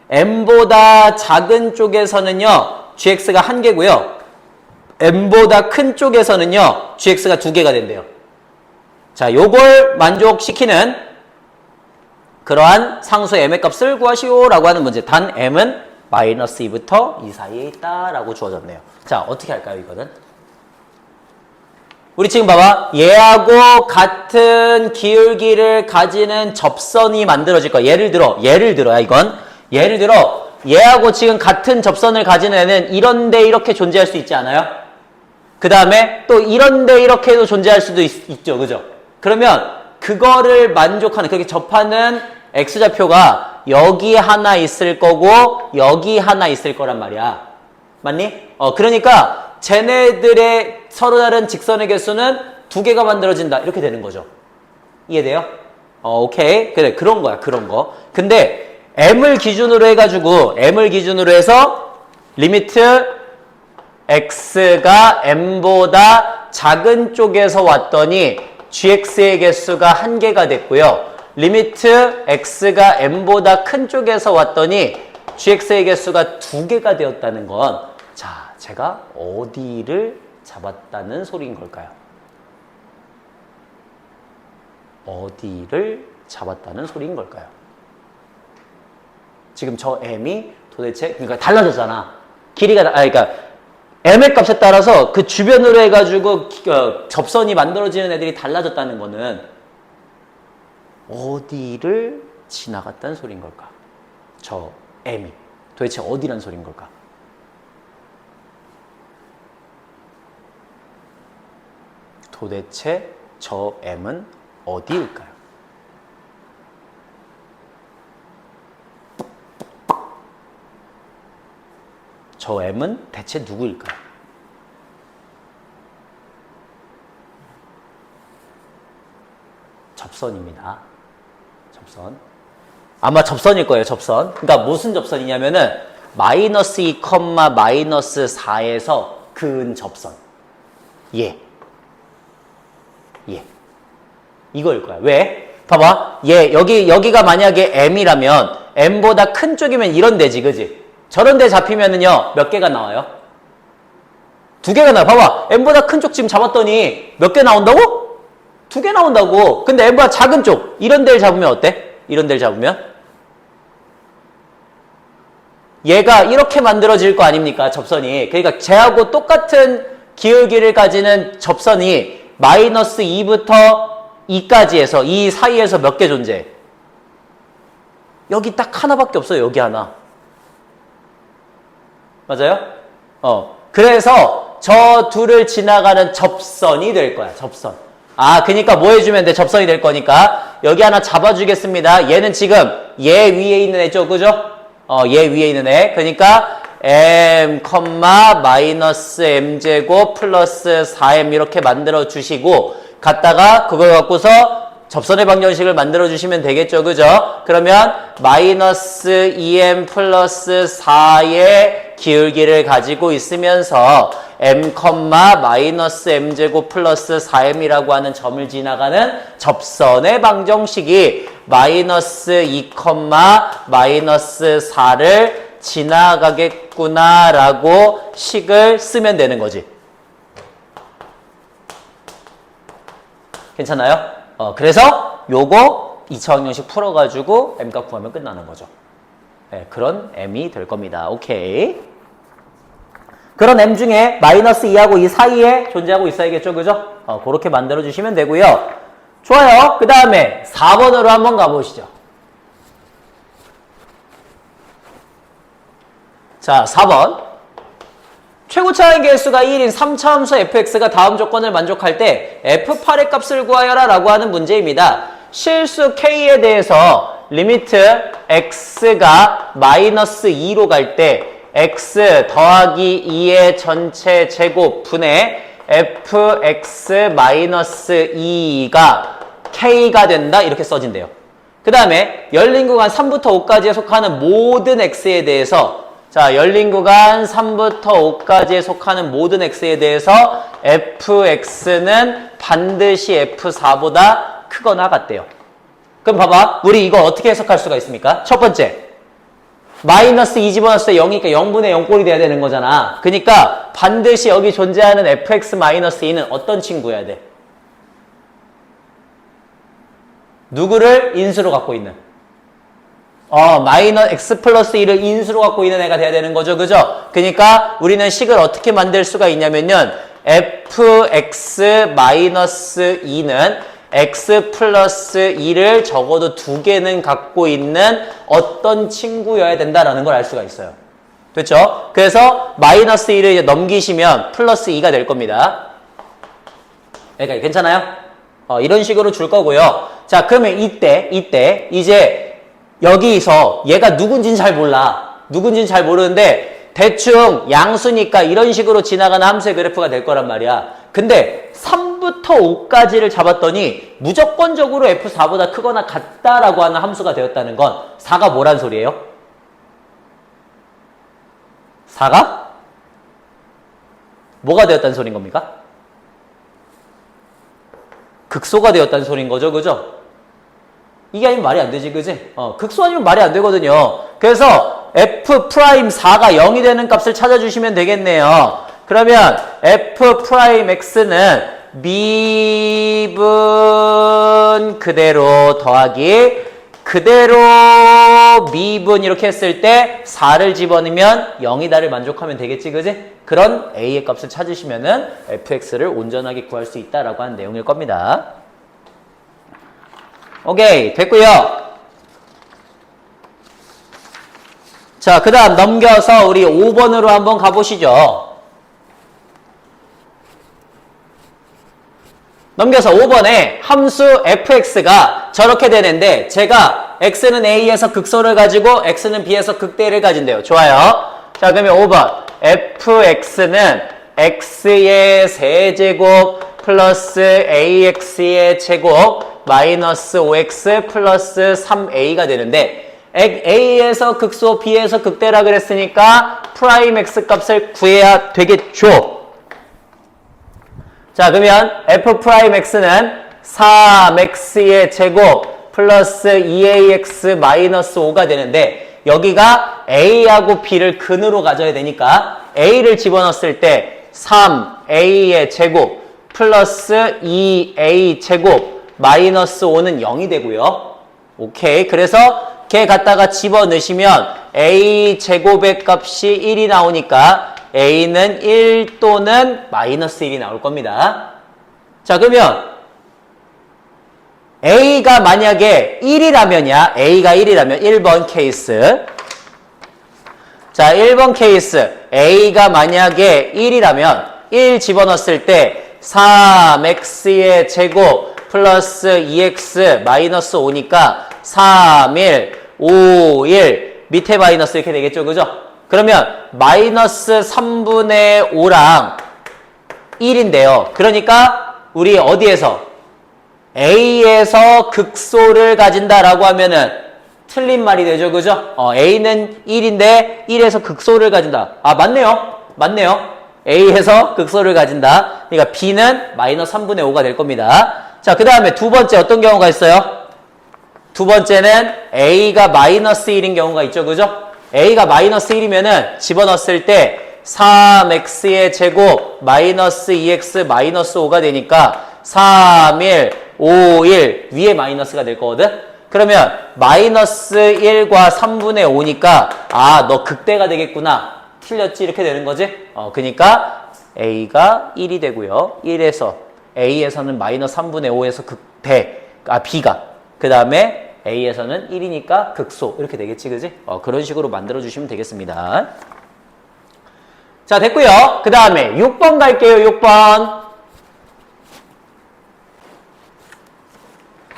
m보다 작은 쪽에서는요 gx가 1개고요. m보다 큰 쪽에서는요 gx가 2개가 된대요. 자, 요걸 만족시키는 그러한 상수 m의 값을 구하시오라고 하는 문제. 단 m은 마이너스 2부터 2 사이에 있다라고 주어졌네요. 자, 어떻게 할까요, 이거는? 우리 지금 봐봐. 얘하고 같은 기울기를 가지는 접선이 만들어질 거야. 예를 들어 얘하고 지금 같은 접선을 가지는 애는 이런데 이렇게 존재할 수 있지 않아요? 그 다음에 또 이런데 이렇게도 존재할 수도 있죠, 그죠? 그러면 그거를 만족하는, 그렇게 접하는 x좌표가 여기 하나 있을 거고 여기 하나 있을 거란 말이야. 맞니? 그러니까 쟤네들의 서로 다른 직선의 개수는 2개가 만들어진다. 이렇게 되는 거죠. 이해돼요? 오케이. 그래, 그런 거야, 그런 거. 근데 m을 기준으로 해서 리미트 x가 m보다 작은 쪽에서 왔더니 gx의 개수가 1개가 됐고요. 리미트 x가 m보다 큰 쪽에서 왔더니 gx의 개수가 2개가 되었다는 건, 자, 제가 어디를 잡았다는 소리인 걸까요? 어디를 잡았다는 소리인 걸까요? 지금 저 m이 도대체, 그러니까 달라졌잖아. 그러니까 m의 값에 따라서 그 주변으로 해가지고 접선이 만들어지는 애들이 달라졌다는 거는 어디를 지나갔다는 소리인 걸까? 저 m이 도대체 어디란 소리인 걸까? 도대체 저 m은 어디일까요? 저 m은 대체 누구일까요? 접선입니다. 접선. 아마 접선일 거예요, 접선. 그러니까 무슨 접선이냐면은 마이너스 2, 마이너스 4에서 그은 접선. 얘. 이거일 거야. 왜? 봐봐. 얘, 여기가 만약에 m이라면 m보다 큰 쪽이면 이런 데지, 그지? 저런 데 잡히면은요, 몇 개가 나와요? 2개가 나와. 봐봐. m보다 큰 쪽 지금 잡았더니 몇 개 나온다고? 2개 나온다고. 근데 m보다 작은 쪽, 이런 데를 잡으면 어때? 이런 데를 잡으면? 얘가 이렇게 만들어질 거 아닙니까? 접선이. 그러니까 쟤하고 똑같은 기울기를 가지는 접선이 마이너스 2부터 2까지 해서 이 사이에서 몇 개 존재해? 여기 딱 하나밖에 없어요. 여기 하나. 맞아요? 그래서 저 둘을 지나가는 접선이 될 거야. 접선. 아, 그러니까 뭐 해주면 돼? 접선이 될 거니까 여기 하나 잡아주겠습니다. 얘는 지금 얘 위에 있는 애죠. 그죠? 얘 위에 있는 애. 그러니까 m, 마이너스 m제곱 플러스 4m 이렇게 만들어 주시고 갖다가 그걸 갖고서 접선의 방정식을 만들어 주시면 되겠죠. 그죠? 그러면 마이너스 2m 플러스 4의 기울기를 가지고 있으면서 m, 마이너스 m제곱 플러스 4m이라고 하는 점을 지나가는 접선의 방정식이 마이너스 2, 마이너스 4를 지나가겠구나라고 식을 쓰면 되는 거지. 괜찮아요? 그래서 요거 2차원형식 풀어가지고 m값 구하면 끝나는 거죠. 네, 그런 m이 될 겁니다. 오케이. 그런 m 중에 마이너스 2하고 이 사이에 존재하고 있어야겠죠. 그죠? 그렇게 만들어주시면 되고요. 좋아요. 그 다음에 4번으로 한번 가보시죠. 자, 4번. 최고차의 개수가 1인 3차 함수 fx가 다음 조건을 만족할 때 f8의 값을 구하여라 라고 하는 문제입니다. 실수 k에 대해서 리미트 x가 마이너스 2로 갈 때 x 더하기 2의 전체 제곱 분의 fx 마이너스 2가 k가 된다 이렇게 써진대요. 그 다음에 열린 구간 3부터 5까지에 속하는 모든 x에 대해서 자, 열린 구간 3부터 5까지에 속하는 모든 x에 대해서 fx는 반드시 f4보다 크거나 같대요. 그럼 봐봐. 우리 이거 어떻게 해석할 수가 있습니까? 첫 번째. 마이너스 2 집어넣었을 때 0이니까 0분의 0꼴이 돼야 되는 거잖아. 그러니까 반드시 여기 존재하는 fx 마이너스 2는 어떤 친구여야 돼? 누구를 인수로 갖고 있는? 마이너스 x 플러스 1을 인수로 갖고 있는 애가 돼야 되는 거죠. 그죠? 그러니까 우리는 식을 어떻게 만들 수가 있냐면요. fx 마이너스 2는 x 플러스 2를 적어도 2개는 갖고 있는 어떤 친구여야 된다라는 걸 알 수가 있어요. 됐죠? 그래서 마이너스 1을 이제 넘기시면 플러스 2가 될 겁니다. 그러니까 괜찮아요? 이런 식으로 줄 거고요. 자, 그러면 이때 이제 여기서 얘가 누군지는 잘 몰라. 누군지는 잘 모르는데 대충 양수니까 이런 식으로 지나가는 함수의 그래프가 될 거란 말이야. 근데 3부터 5까지를 잡았더니 무조건적으로 f4보다 크거나 같다라고 하는 함수가 되었다는 건 4가 뭐란 소리예요? 4가 뭐가 되었다는 소린 겁니까? 극소가 되었다는 소린 거죠. 그죠? 이게 아니면 말이 안 되지, 그지? 극소 아니면 말이 안 되거든요. 그래서 f'4가 0이 되는 값을 찾아주시면 되겠네요. 그러면 f'x는 미분 그대로 더하기 그대로 미분 이렇게 했을 때 4를 집어넣으면 0이다를 만족하면 되겠지, 그지? 그런 a의 값을 찾으시면은 fx를 온전하게 구할 수 있다라고 하는 내용일 겁니다. 오케이, 됐고요. 자, 그 다음 넘겨서 우리 5번으로 한번 가보시죠. 넘겨서 5번에 함수 fx가 저렇게 되는데 제가 x는 a에서 극소를 가지고 x는 b에서 극대를 가진대요. 좋아요. 자, 그러면 5번 fx는 x의 세제곱 플러스 ax의 제곱 마이너스 5x 플러스 3a가 되는데 a에서 극소, b에서 극대라 그랬으니까 프라임 x 값을 구해야 되겠죠. 자, 그러면 f'x는 3x의 제곱 플러스 2ax 마이너스 5가 되는데 여기가 a하고 b를 근으로 가져야 되니까 a를 집어넣었을 때 3a의 제곱 플러스 2a 제곱 마이너스 5는 0이 되고요. 오케이. 그래서 걔 갖다가 집어넣으시면 a 제곱의 값이 1이 나오니까 a는 1 또는 마이너스 1이 나올 겁니다. 자, 그러면 a가 만약에 1이라면야, a가 1이라면 1번 케이스. 자, 1번 케이스. a가 만약에 1이라면 1 집어넣었을 때 3x의 제곱 플러스 2x 마이너스 5니까 3, 1, 5, 1 밑에 마이너스 이렇게 되겠죠. 그죠? 그러면 마이너스 3분의 5랑 1인데요. 그러니까 우리 어디에서? A에서 극소를 가진다라고 하면은 틀린 말이 되죠. 그죠? A는 1인데 1에서 극소를 가진다. 아, 맞네요. 맞네요. A에서 극소를 가진다. 그러니까 B는 마이너스 3분의 5가 될 겁니다. 자, 그 다음에 두 번째 어떤 경우가 있어요? 두 번째는 A가 마이너스 1인 경우가 있죠. 그죠? A가 마이너스 1이면은 집어넣었을 때 3x의 제곱 마이너스 2x 마이너스 5가 되니까 3, 1, 5, 1 위에 마이너스가 될 거거든? 그러면 마이너스 1과 3분의 5니까 아, 너 극대가 되겠구나. 틀렸지? 이렇게 되는 거지? 그러니까 A가 1이 되고요. 1에서 A에서는 마이너스 3분의 5에서 극대, B가. 그 다음에 A에서는 1이니까 극소. 이렇게 되겠지, 그지? 그런 식으로 만들어주시면 되겠습니다. 자, 됐고요. 그 다음에 6번 갈게요, 6번.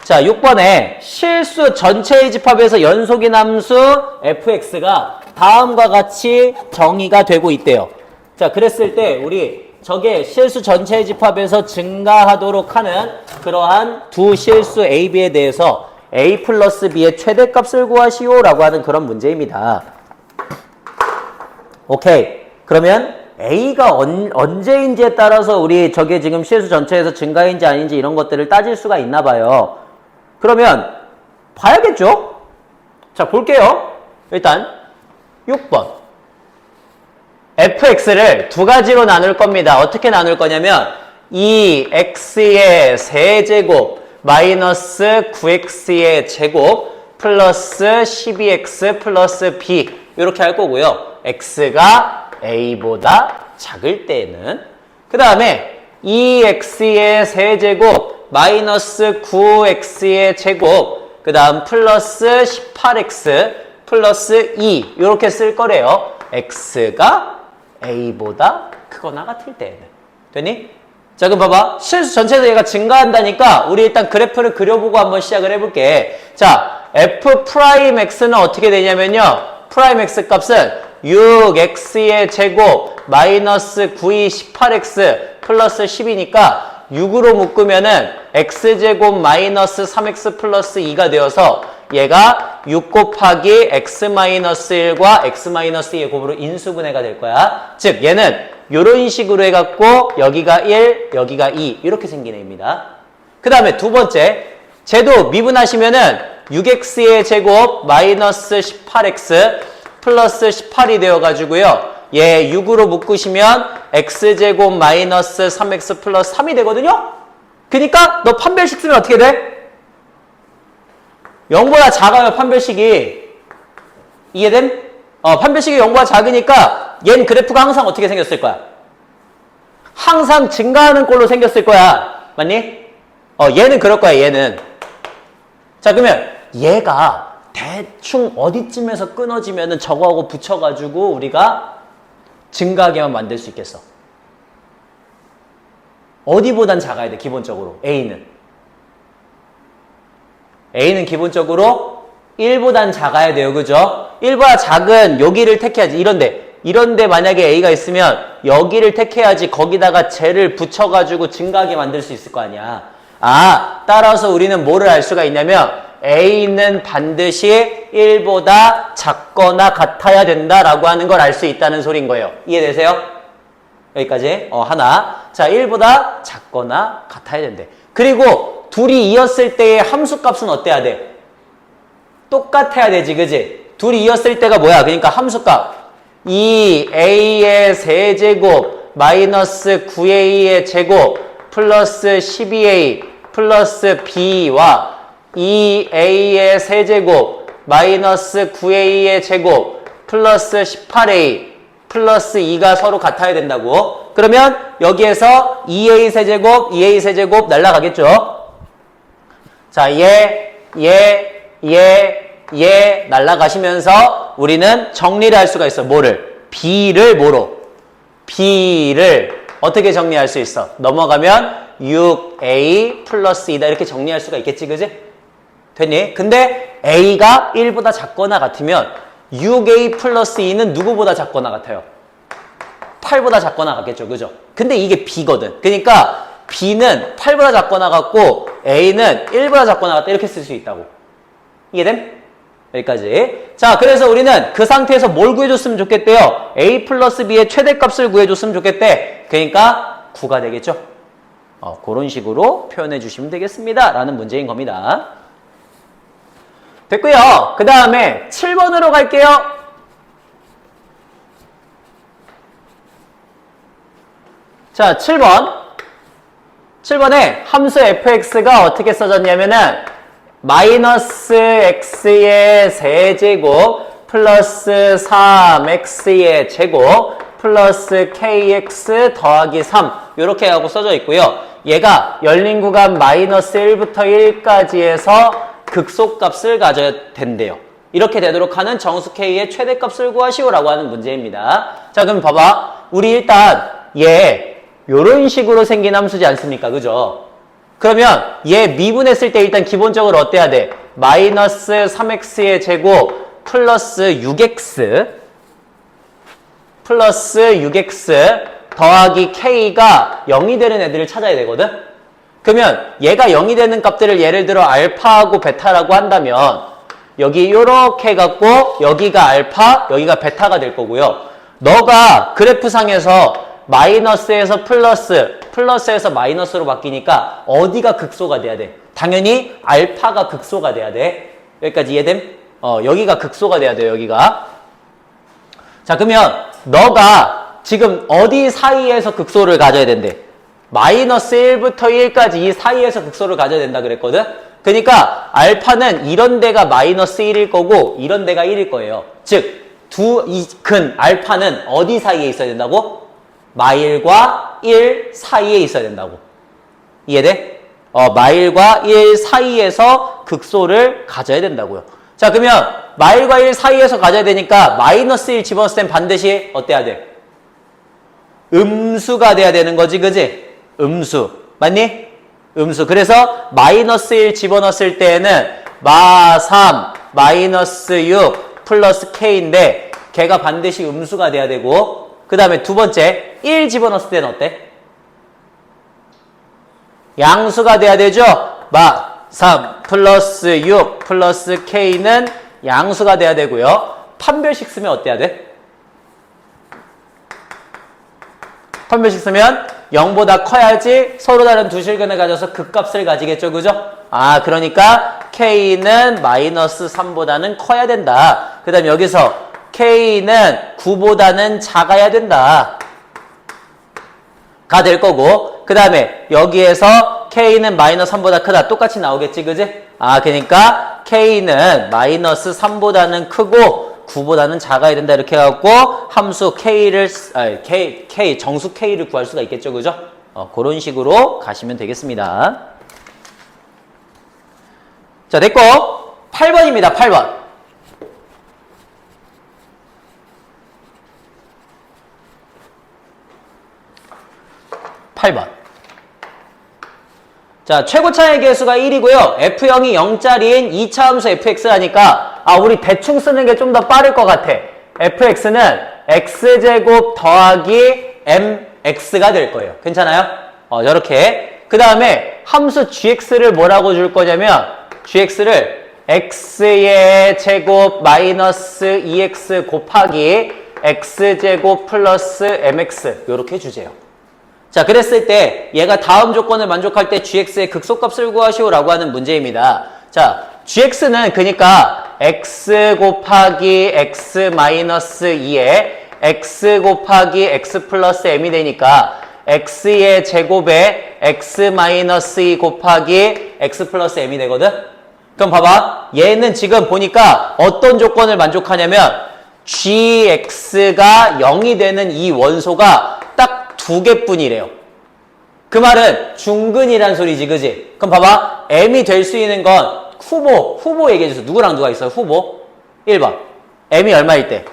자, 6번에 실수 전체의 집합에서 연속인 함수 fx가 다음과 같이 정의가 되고 있대요. 자, 그랬을 때 우리 저게 실수 전체의 집합에서 증가하도록 하는 그러한 두 실수 a, b에 대해서 a 플러스 b의 최대값을 구하시오 라고 하는 그런 문제입니다. 오케이. 그러면 a가 언제인지에 따라서 우리 저게 지금 실수 전체에서 증가인지 아닌지 이런 것들을 따질 수가 있나 봐요. 그러면 봐야겠죠? 자, 볼게요. 일단 6번 fx를 두 가지로 나눌 겁니다. 어떻게 나눌 거냐면 2x의 세제곱 마이너스 9x의 제곱 플러스 12x 플러스 b 이렇게 할 거고요. x가 a보다 작을 때에는 그 다음에 2x의 세제곱 마이너스 9x의 제곱 그 다음 플러스 18x 플러스 2 이렇게 쓸 거래요. x가 a보다 크거나 같을 때에는. 되니? 자, 그럼 봐봐. 실수 전체에서 얘가 증가한다니까 우리 일단 그래프를 그려보고 한번 시작을 해볼게. 자, f'x는 어떻게 되냐면요. 프라임 x 값은 6x의 제곱 마이너스 9이 18x 플러스 10이니까 6으로 묶으면은 x제곱 마이너스 3x 플러스 2가 되어서 얘가 6 곱하기 x 마이너스 1과 x 마이너스 2의 곱으로 인수분해가 될 거야. 즉 얘는 이런 식으로 해갖고 여기가 1, 여기가 2 이렇게 생긴 애입니다. 그 다음에 두 번째 쟤도 미분하시면은 6x의 제곱 마이너스 18x 플러스 18이 되어가지고요. 얘 6으로 묶으시면 x제곱 마이너스 3x 플러스 3이 되거든요? 그니까 너 판별식 쓰면 어떻게 돼? 0보다 작아요, 판별식이. 이해됨? 판별식이 0보다 작으니까 얘는 그래프가 항상 어떻게 생겼을 거야? 항상 증가하는 꼴로 생겼을 거야. 맞니? 얘는 그럴 거야, 얘는. 자, 그러면 얘가 대충 어디쯤에서 끊어지면은 저거하고 붙여가지고 우리가 증가하게만 만들 수 있겠어. 어디보단 작아야 돼, 기본적으로. A는 기본적으로 1보단 작아야 돼요. 그죠? 1보다 작은 여기를 택해야지. 이런데 만약에 A가 있으면 여기를 택해야지 거기다가 쟤를 붙여가지고 증가하게 만들 수 있을 거 아니야. 따라서 우리는 뭐를 알 수가 있냐면 A는 반드시 1보다 작거나 같아야 된다라고 하는 걸 알 수 있다는 소리인 거예요. 이해되세요? 여기까지 하나. 자, 1보다 작거나 같아야 된대. 그리고 둘이 이었을 때의 함수값은 어때야 돼? 똑같아야 되지, 그지? 둘이 이었을 때가 뭐야? 그러니까 함수값 2a의 세제곱 마이너스 9a의 제곱 플러스 12a 플러스 b와 2a의 세제곱 마이너스 9a의 제곱 플러스 18a 플러스 2가 서로 같아야 된다고. 그러면 여기에서 2a 세제곱 2a 세제곱 날라가겠죠. 자, 얘 날라가시면서 우리는 정리를 할 수가 있어. 뭐를? b를 뭐로? b를 어떻게 정리할 수 있어? 넘어가면 6a 플러스 2다 이렇게 정리할 수가 있겠지, 그지? 됐니? 근데 a가 1보다 작거나 같으면 6a 플러스 2는 누구보다 작거나 같아요? 8보다 작거나 같겠죠, 그죠? 근데 이게 b거든. 그러니까 b는 8보다 작거나 같고 a는 1보다 작거나 같다 이렇게 쓸 수 있다고. 이해됨? 여기까지. 자, 그래서 우리는 그 상태에서 뭘 구해줬으면 좋겠대요? a 플러스 b의 최대값을 구해줬으면 좋겠대. 그러니까 9가 되겠죠. 그런 식으로 표현해 주시면 되겠습니다. 라는 문제인 겁니다. 됐고요. 그 다음에 7번으로 갈게요. 자, 7번. 7번에 함수 fx가 어떻게 써졌냐면은 마이너스 x의 세제곱 플러스 3x의 제곱 플러스 kx 더하기 3 이렇게 하고 써져 있고요. 얘가 열린 구간 마이너스 1부터 1까지에서 극소값을 가져야 된대요. 이렇게 되도록 하는 정수 k의 최대값을 구하시오라고 하는 문제입니다. 자, 그럼 봐봐. 우리 일단 얘 요런 식으로 생긴 함수지 않습니까? 그죠? 그러면 얘 미분했을 때 일단 기본적으로 어때야 돼? 마이너스 3x의 제곱 플러스 6x 플러스 6x 더하기 k가 0이 되는 애들을 찾아야 되거든? 그러면 얘가 0이 되는 값들을 예를 들어 알파하고 베타라고 한다면 여기 요렇게 해갖고 여기가 알파, 여기가 베타가 될 거고요. 너가 그래프상에서 마이너스에서 플러스, 플러스에서 마이너스로 바뀌니까 어디가 극소가 돼야 돼? 당연히 알파가 극소가 돼야 돼. 여기까지 이해됨? 여기가 극소가 돼야 돼요, 여기가. 자, 그러면 너가 지금 어디 사이에서 극소를 가져야 된대? 마이너스 1부터 1까지 이 사이에서 극소를 가져야 된다 그랬거든? 그러니까 알파는 이런 데가 마이너스 1일 거고 이런 데가 1일 거예요. 즉, 이 근 알파는 어디 사이에 있어야 된다고? 마일과 1 사이에 있어야 된다고. 이해돼? 마일과 1 사이에서 극소를 가져야 된다고요. 자, 그러면 마일과 1 사이에서 가져야 되니까 마이너스 1 집어넣었을 땐 반드시 어때야 돼? 음수가 돼야 되는 거지, 그지? 음수. 맞니? 음수. 그래서 마이너스 1 집어넣었을 때에는 마 3 마이너스 6 플러스 k인데 걔가 반드시 음수가 돼야 되고 그 다음에 두 번째 1 집어넣었을 때는 어때? 양수가 돼야 되죠? 마 3 플러스 6 플러스 k는 양수가 돼야 되고요. 판별식 쓰면 어때야 돼? 판별식 쓰면 0보다 커야지 서로 다른 두 실근을 가져서 극값을 가지겠죠, 그죠? 그러니까 k는 마이너스 3보다는 커야 된다. 그 다음에 여기서 k는 9보다는 작아야 된다. 가 될 거고 그 다음에 여기에서 k는 마이너스 3보다 크다. 똑같이 나오겠지, 그지? 그러니까 k는 마이너스 3보다는 크고 9보다는 작아야 된다. 이렇게 해갖고 함수 k를 정수 k를 구할 수가 있겠죠, 그죠? 그런 식으로 가시면 되겠습니다. 자, 됐고 8번입니다. 8번. 8번. 자, 최고차의 개수가 1이고요. F0이 0짜리인 2차 함수 fx 하니까 우리 대충 쓰는 게 좀 더 빠를 것 같아. fx는 x제곱 더하기 mx가 될 거예요. 괜찮아요? 이렇게. 그 다음에 함수 gx를 뭐라고 줄 거냐면 gx를 x의 제곱 마이너스 2x 곱하기 x제곱 플러스 mx 요렇게 주세요. 자, 그랬을 때 얘가 다음 조건을 만족할 때 gx의 극소값을 구하시오라고 하는 문제입니다. 자, gx는 그러니까 x 곱하기 x 마이너스 2에 x 곱하기 x 플러스 m이 되니까 x의 제곱에 x 마이너스 2 곱하기 x 플러스 m이 되거든? 그럼 봐봐. 얘는 지금 보니까 어떤 조건을 만족하냐면 gx가 0이 되는 이 원소가 딱 두 개뿐이래요. 그 말은 중근이란 소리지, 그지? 그럼 봐봐. m이 될 수 있는 건 후보 얘기해줘서 누구랑 누가 있어요? 후보. 1번. m이 얼마일 때?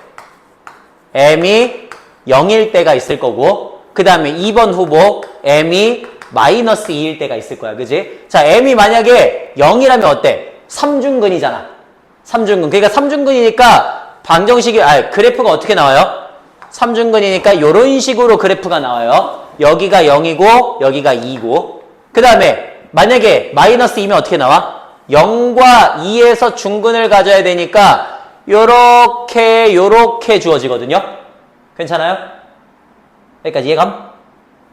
m이 0일 때가 있을 거고, 그 다음에 2번 후보 m이 마이너스 2일 때가 있을 거야, 그지? 자, m이 만약에 0이라면 어때? 3중근이잖아. 3중근. 그러니까 3중근이니까 방정식이, 그래프가 어떻게 나와요? 3중근이니까 이런 식으로 그래프가 나와요. 여기가 0이고 여기가 2고, 그 다음에 만약에 마이너스 2면 어떻게 나와? 0과 2에서 중근을 가져야 되니까 요렇게 주어지거든요. 괜찮아요? 여기까지 이해감?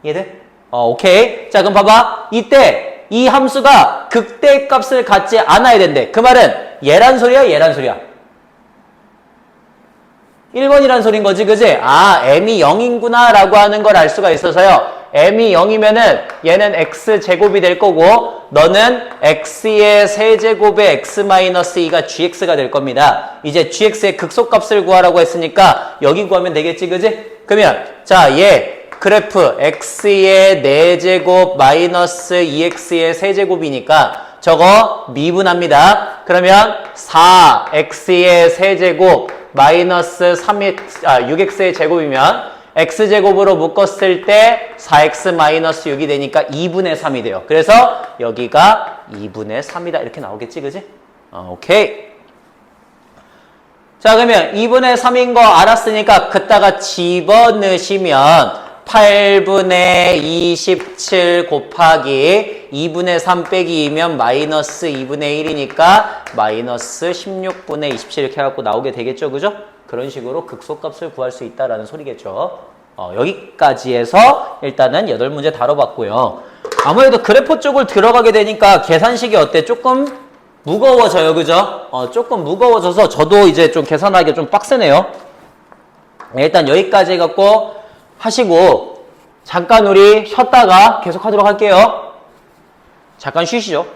이해돼? 오케이. 자, 그럼 봐봐. 이때 이 함수가 극대값을 갖지 않아야 된대. 그 말은 얘란 소리야, 얘란 소리야? 1번이란 소린 거지, 그지? 아, m이 0인구나 라고 하는 걸 알 수가 있어서요. m이 0이면은 얘는 x제곱이 될 거고 너는 x의 세제곱에 x-2가 gx가 될 겁니다. 이제 gx의 극소값을 구하라고 했으니까 여기 구하면 되겠지, 그지? 그러면 자, 얘 그래프 x의 4제곱 마이너스 2x의 세제곱이니까 저거 미분합니다. 그러면 4x의 세제곱 마이너스 6x의 제곱이면 x제곱으로 묶었을 때 4x 마이너스 6이 되니까 2분의 3이 돼요. 그래서 여기가 2분의 3이다. 이렇게 나오겠지, 그지? 오케이. 자, 그러면 2분의 3인 거 알았으니까 그따가 집어넣으시면 8분의 27 곱하기 2분의 3 빼기 2면 마이너스 2분의 1이니까 마이너스 16분의 27 이렇게 해갖고 나오게 되겠죠, 그죠? 그런 식으로 극소값을 구할 수 있다라는 소리겠죠. 여기까지 해서 일단은 8문제 다뤄봤고요. 아무래도 그래프 쪽을 들어가게 되니까 계산식이 어때? 조금 무거워져요, 그죠? 조금 무거워져서 저도 이제 좀 계산하기가 좀 빡세네요. 일단 여기까지 해갖고 하시고 잠깐 우리 쉬었다가 계속 하도록 할게요. 잠깐 쉬시죠.